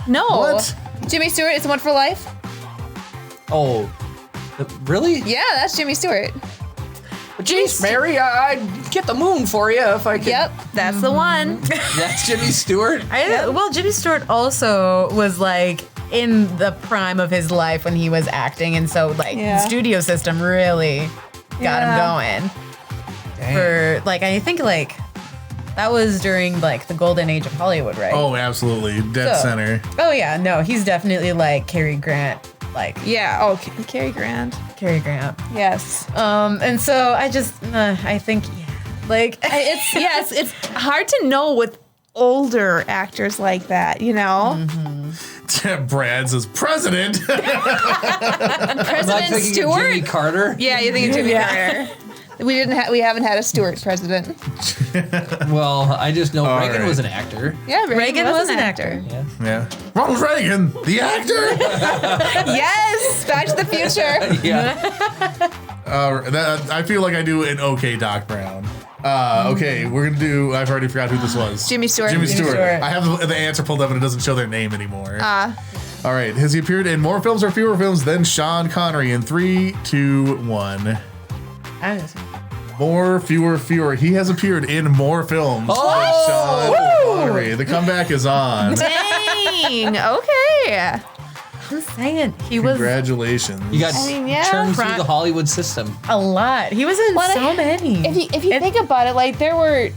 No. What? Jimmy Stewart is One for Life? Oh, really? Yeah, that's Jimmy Stewart. Jeez, Mary, I'd get the moon for you if I could. Yep, that's the one. That's Jimmy Stewart? Well, Jimmy Stewart also was like in the prime of his life when he was acting, and so like Yeah. the studio system really got him going. Dang. For like, I think like that was during like the golden age of Hollywood, right? Oh, absolutely. Dead So- center. Oh yeah, no, he's definitely like Cary Grant, like Yeah, oh, Cary Grant. Cary Grant. Yes. And so I just, I think, yeah, like It's hard to know with older actors like that, you know? Brad says, President. President thinking of Stewart? Jimmy Carter? Yeah, you're thinking Jimmy Carter. We haven't had a Stewart president. Well, I just know All Reagan right. was an actor. Yeah, Reagan was an actor. Yeah. Yeah. Ronald Reagan, the actor. Yes, Back to the Future. Yeah. I feel like I do an okay Doc Brown. Okay, we're gonna do. I've already forgot who this was. Jimmy Stewart. Jimmy Stewart. Stewart. I have the answer pulled up, and it doesn't show their name anymore. All right. Has he appeared in more films or fewer films than Sean Connery? In 3, 2, 1. More, fewer. He has appeared in more films than Sean Connery. The comeback is on. Dang. Okay. I'm saying he was Congratulations. You got yeah. turned through the Hollywood system. a lot. He was in Well, so many. If you think about it, like there were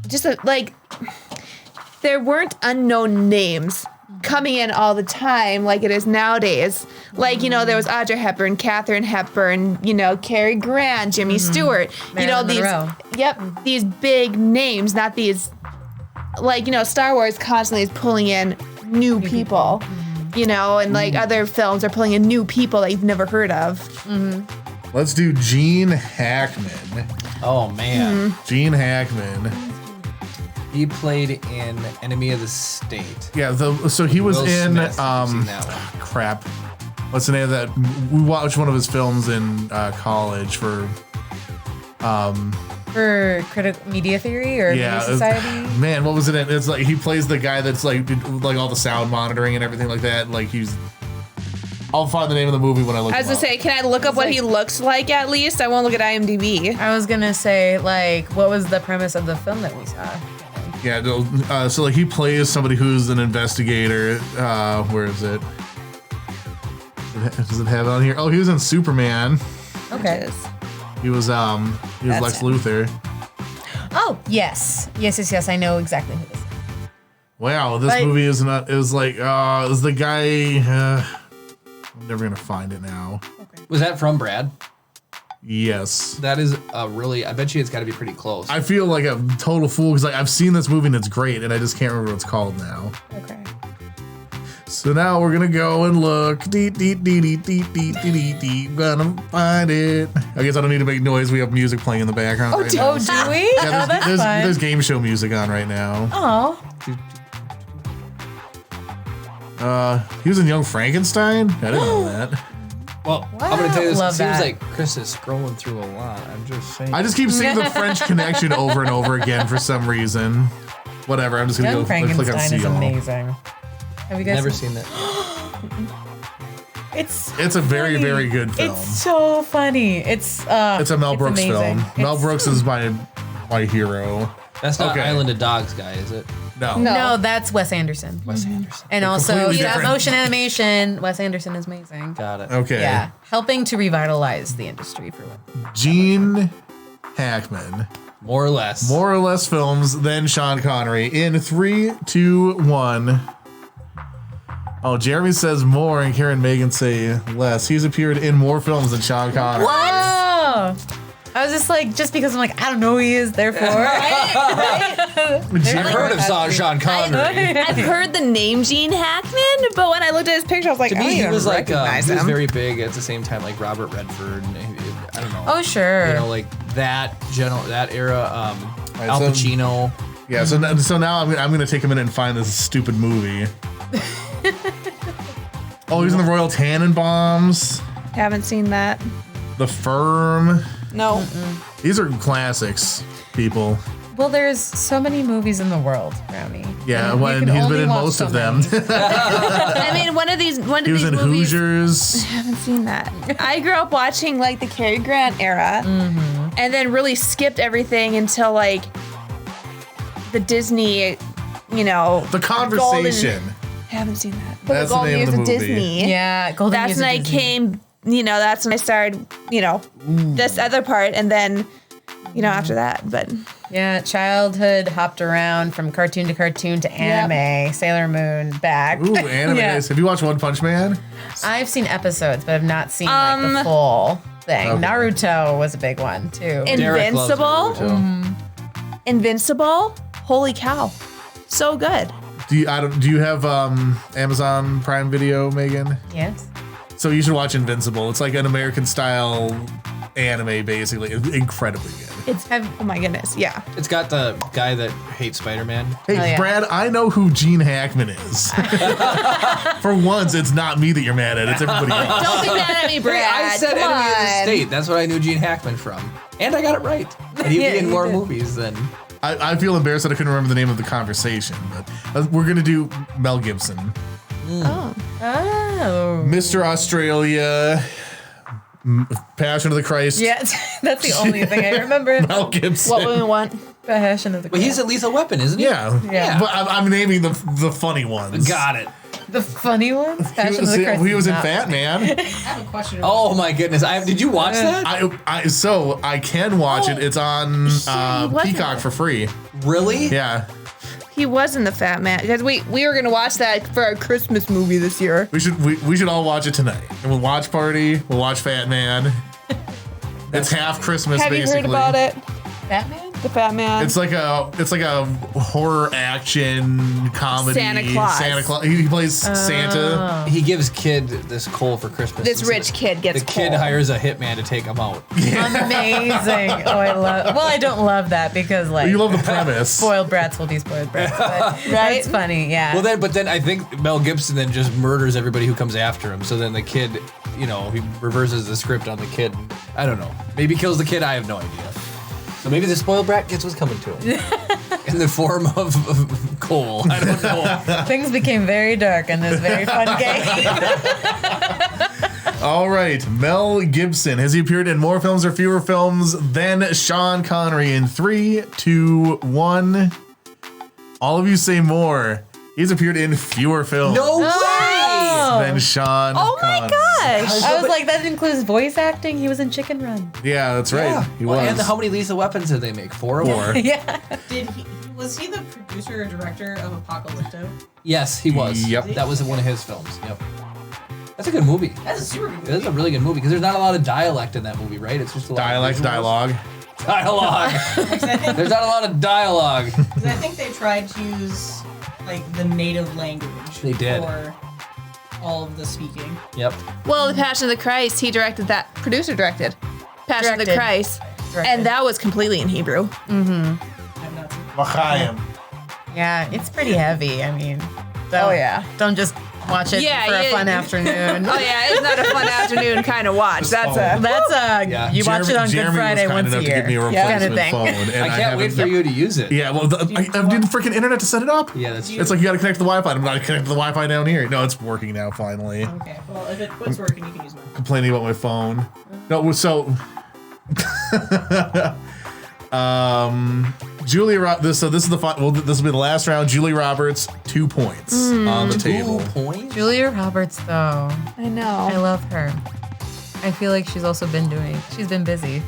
just there weren't unknown names coming in all the time like it is nowadays. Like, you know, there was Audrey Hepburn, Katharine Hepburn, you know, Cary Grant, Jimmy Stewart, you know, Marilyn Monroe. these big names, not these, like, you know, Star Wars constantly is pulling in new people, you know, and like other films are pulling in new people that you've never heard of. Let's do Gene Hackman. Oh, man. Gene Hackman. He played in Enemy of the State. Yeah, so he was Will in Smith. I've seen that one. crap. What's the name of that? We watched one of his films in college for critical media theory or yeah. Media Society. Man, what was it in? It's like he plays the guy that's like all the sound monitoring and everything like that. Like I'll find the name of the movie when I look. I was gonna say, can I look up what he looks like at least? I won't look at IMDb. I was gonna say, like, what was the premise of the film that we saw? Yeah, no, so like he plays somebody who's an investigator. Where is it? Does it have it on here? Oh, he was in Superman. Okay. He was That's Lex him. Luthor. Oh, yes. Yes. I know exactly who this is. Wow, this Like- movie is not. It was like, it was the guy. I'm never gonna find it now. Was that from Brad? Yes, That is really, I bet you it's got to be pretty close. I feel like a total fool because like I've seen this movie and it's great, and I just can't remember what it's called now. Okay. So now we're gonna go and look. Gonna find it. I guess I don't need to make noise. We have music playing in the background right now. Oh, do we? Yeah, Oh, that's there's fun. game show music on right now. Oh. He was in Young Frankenstein. I didn't know that. well, I'm going to tell you this. Love It seems that. like Chris is scrolling through a lot. I'm just saying. I just keep seeing the French Connection over and over again for some reason. Whatever. I'm just gonna Young go click on Frankenstein is see all. amazing. Have you guys Never seen that. It's a very, funny. very good film. It's so funny. It's It's a Mel Brooks amazing. film. Mel Brooks is my hero. That's not Okay. Island of Dogs, guy, is it? No. No, that's Wes Anderson. Wes Anderson. And also completely stop different. motion animation. Wes Anderson is amazing. Got it. Okay. Yeah, helping to revitalize the industry for what. Gene Hackman. More or less. More or less films than Sean Connery. In 3, 2, 1. Oh, Jeremy says more and Karen Megan say less. He's appeared in more films than Sean Connery. Oh, I was just like, just because I'm like, I don't know who he is, therefore. I've heard of Sean Connery. I've heard the name Gene Hackman, but when I looked at his picture, I was like, To I don't me, he even was like, recognize he was him. very big at the same time, like Robert Redford. And I don't know. Oh, sure. You know, like that era. Right, Al so- Pacino. Yeah, so now I'm gonna take a minute and find this stupid movie. Oh, he was in the Royal Tannenbaums, Haven't seen that. The Firm. No. These are classics, people. Well, there's so many movies in the world, Brownie. Yeah, And you well, can and he's only been in watch most so of them. many. I mean, one of these He was in movies. Hoosiers. I haven't seen that. I grew up watching like the Cary Grant era, and then really skipped everything until like the Disney, The Conversation. I haven't seen that. But That's the the Golden name Years of of the movie. Disney. Yeah, Golden That's Years when of I Disney. came. That's when I started. This other part, and then, after that. But Yeah, childhood hopped around from cartoon to anime, Sailor Moon, back. Ooh, anime. Yeah. Have you watched One Punch Man? I've seen episodes, but I've not seen like the full thing. Okay. Naruto was a big one too. Derek loves Invincible. Naruto. Invincible. Holy cow, so good. Do you have Amazon Prime Video, Megan? Yes. So you should watch Invincible. It's like an American style anime, basically. It's incredibly good. Oh my goodness, yeah. It's got the guy that hates Spider-Man. Hey, Oh, yeah. Brad, I know who Gene Hackman is. For once, it's not me that you're mad at. It's everybody else. Don't be mad at me, Brad. I said Come Enemy of the on. State. That's what I knew Gene Hackman from. And I got it right. And he'd Yeah, be in you more did. movies than... I feel embarrassed that I couldn't remember the name of the conversation, but we're going to do Mel Gibson. Oh. Oh. Mr. Australia, Passion of the Christ. Yeah, that's the only thing I remember. Mel Gibson. What we want. Passion of the But he's a Lethal Weapon, isn't he? Yeah. Yeah. But I'm naming the funny ones. Got it. the funny ones. He Passion was, of the Christ he was is in not- Fat Man. I have a question. Oh my goodness. Did you watch that? So I can watch it. It's on Yeah, he was in Peacock it. for free. Really? Yeah. He was in the Fat Man because we were gonna watch that for our Christmas movie this year. We should all watch it tonight. And we'll watch Party. We'll watch Fat Man. It's half Christmas, Have basically. you heard about it? Batman? The Fat Man. It's like a horror action comedy. Santa Claus. Santa Claus. He plays Santa. He gives kid this coal for Christmas. This And rich kid gets The kid coal. hires a hitman to take him out. Amazing. Oh, I love. Well, I don't love that because like You love the premise. spoiled brats will be spoiled brats. But Right? It's funny. Yeah. Well, but then I think Mel Gibson then just murders everybody who comes after him. So then the kid, he reverses the script on the kid. I don't know. Maybe kills the kid. I have no idea. So maybe the spoiled brat gets what's coming to him in the form of coal. I don't know. Things became very dark in this very fun game. All right, Mel Gibson. Has he appeared in more films or fewer films than Sean Connery? In 3, 2, 1. All of you say more. He's appeared in fewer films No way! than Sean Oh my Connery. gosh! I was like, that includes voice acting. He was in Chicken Run. Yeah, that's right. He was. And how many lethal weapons did they make? 4 of them? 4. Yeah. Was he the producer or director of Apocalypto? Yes, he was. Yep. That was one of his films. Yep. That's a good movie. That's a super good movie. It is a really good movie because there's not a lot of dialect in that movie, right? It's just a lot of visuals. Dialogue. Dialogue. I There's not a lot of dialogue. think they tried to use like the native language. They did. For all of the speaking. Yep. Well, the Passion of the Christ, he directed that. Producer directed Passion of the Directed. Christ, Directed. and that was completely in Hebrew. I've not seen. L'chaim. Yeah, it's pretty heavy. I mean, Oh, yeah. Don't just watch it Yeah, for a yeah. fun afternoon. Oh yeah, it's not a fun afternoon kind of watch. That's a. Yeah. You watch it on Jeremy Good Friday was kind once a enough year. to give me a kind replacement of thing. phone. And I can't wait for haven't- you to use it. Yeah, well, I need the freaking internet to set it up. Yeah, that's true. It's like you got to connect to the Wi-Fi. I'm not connected to the Wi-Fi down here. No, it's working now. Finally, Okay, well if it quits working, you can use mine. complaining about my phone. No, so, Julia. This is the fun. Well, this will be the last round. Julie Roberts, 2 points on the table. 2 points? Julia Roberts, though, I know. I love her. I feel like she's been busy.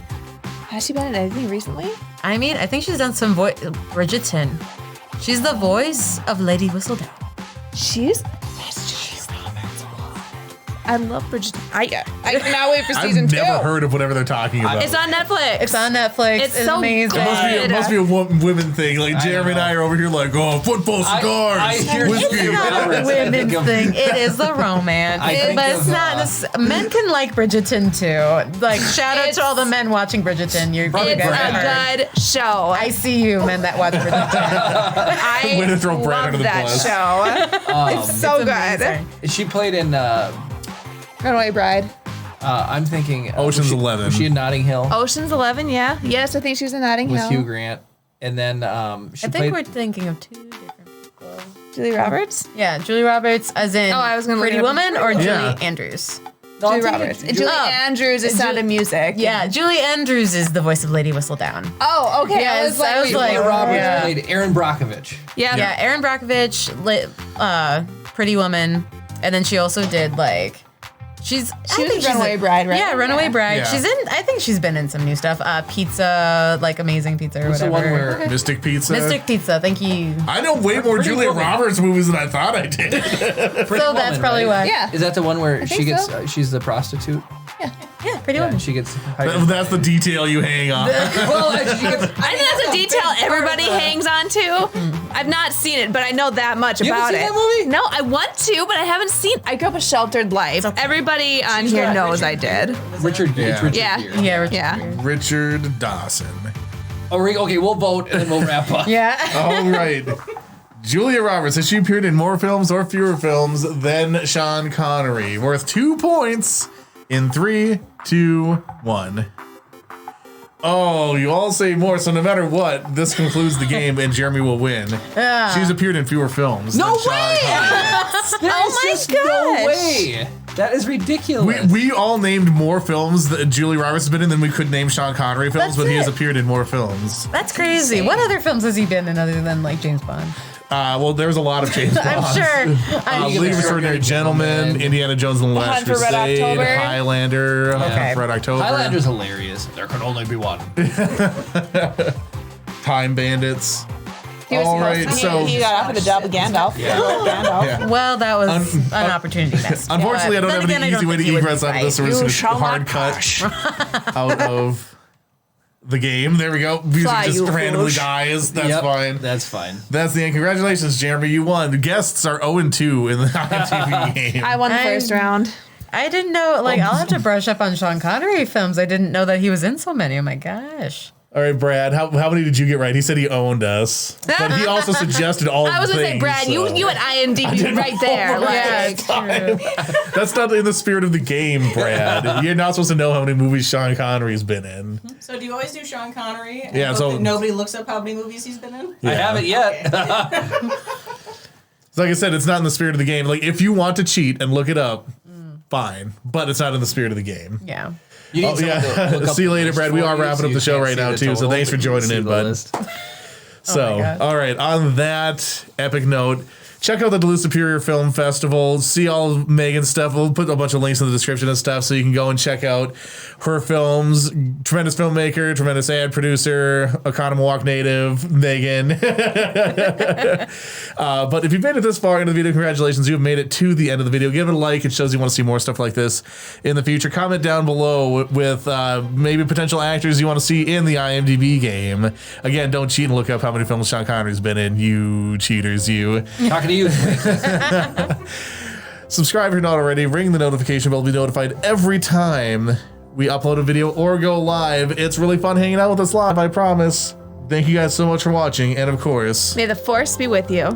Has she been in anything recently? I mean, I think she's done some Bridgerton. She's the voice of Lady Whistledown. She's I love Bridgerton. I cannot wait for season I've 2. never heard of whatever they're talking about. It's on Netflix. It's on Netflix. It's It's so amazing. good. It must be a women thing. Like I Jeremy and know. I are over here like, oh, football, cigars, I hear whiskey. It's not Whatever a it's- I women's think of- thing. It is the romance. I think But it's of, not. Men can like Bridgerton too. Like, shout out to all the men watching Bridgerton. You're Probably It's Brad. a good show. I see you, men that watch Bridgerton. I Way to throw Brad love under the that bus. show. It's so It's good. amazing. She played in Runaway Bride. I'm thinking Ocean's was 11. Was she in Notting Hill Ocean's 11, yeah. Yes, I think she was in Notting with Hill. Hugh Grant? And then she I think played. we're thinking of two different people. Julie Roberts? Yeah, Julie Roberts, as in I was gonna Pretty look it up. Woman, or Yeah. Julie Andrews. Julie Roberts. And Julie Oh. Andrews is Sound of Music. Yeah, Julie Andrews is the voice of Lady Whistledown. Oh, okay. Yes, I was like, Julia Roberts yeah. played Aaron Brockovich. yeah. Yeah, Erin Brockovich, Pretty Woman, and then she also did like. She was in Runaway Bride, right? Yeah, Runaway Bride. Yeah. She's in. I think she's been in some new stuff. Pizza, like Amazing Pizza or What's the whatever. one where Mystic Pizza. Mystic Pizza. Thank you. I know way more Pretty Julia Woman. Roberts movies than I thought I did. So that's probably why. Yeah. Is that the one where she think gets? so. She's the prostitute. Yeah, Pretty Yeah, Woman. she gets hired. That's the detail you hang on. Well, she gets. I think that's a detail everybody hangs on to. I've not seen it, but I know that much You about haven't it. seen that movie? No, I want to, but I haven't seen. I grew up a sheltered life. Everybody on here got knows Richard I did. Richard. Yeah. It's Richard Yeah. Gere. Yeah, Richard Yeah. Gere. Richard Dawson. Okay, we'll vote and then we'll wrap up. Yeah. All right. Julia Roberts, has she appeared in more films or fewer films than Sean Connery? Worth 2 points in 3, 2, 1. Oh, you all say more, so no matter what, this concludes the game and Jeremy will win. She's appeared in fewer films. No than Sean way! Connery. There's my just no gosh. way. That is ridiculous. We all named more films that Julia Roberts has been in than we could name Sean Connery films, That's but he has it. appeared in more films. That's crazy. What other films has he been in other than like James Bond? Well, there's a lot of James Bonds. I'm sure. League of Extraordinary Gentlemen, Indiana Jones and the Last Hunt for Red Crusade, October. Highlander, Hunt Okay. for Red October, Highlander's hilarious. There can only be one. Time Bandits. He was All supposed right, to- so he got offered the job of Gandalf. Gandalf. yeah. Well, that was an opportunity missed. Unfortunately, I don't Then have again, any I easy way to think he would egress be out of this, so right. we're You just going shall to not hard cut out of the game. There we go. Music Fly, just you randomly foosh. dies. That's Yep, fine. That's fine. That's the end. Congratulations, Jeremy. You won. The guests are 0-2 in the IMDb game. I won the first round. I didn't know. Like, I'll have to brush up on Sean Connery films. I didn't know that he was in so many. Oh my gosh. All right, Brad, how many did you get right? He said he owned us, but he also suggested all of I was the gonna say, things, Brad, so. you at IMDb right there. Yeah, Like, true. That's not in the spirit of the game, Brad. You're not supposed to know how many movies Sean Connery's been in. So do you always do Sean Connery? And Yeah, hope so- that nobody looks up how many movies he's been in? I haven't yet. So like I said, it's not in the spirit of the game. Like, if you want to cheat and look it up, fine, but it's not in the spirit of the game. Yeah. You need Oh, someone yeah. to look up See you the later, list Brad. We for are you wrapping so up you the show can't right see now, the too, so total, thanks for but you can joining see in, the bud. list. So, my God. all right, on that epic note, check out the Duluth Superior Film Festival. See all of Megan's stuff. We'll put a bunch of links in the description and stuff so you can go and check out her films. Tremendous filmmaker, tremendous ad producer, Oconomowoc native, Megan. But if you've made it this far into the video, congratulations. You have made it to the end of the video. Give it a like. It shows you want to see more stuff like this in the future. Comment down below with maybe potential actors you want to see in the IMDb game. Again, don't cheat and look up how many films Sean Connery's been in. You cheaters, you. Talking to you. Subscribe if you're not already. Ring the notification bell to be notified every time we upload a video or go live. It's really fun hanging out with us live, I promise. Thank you guys so much for watching, and of course, may the force be with you.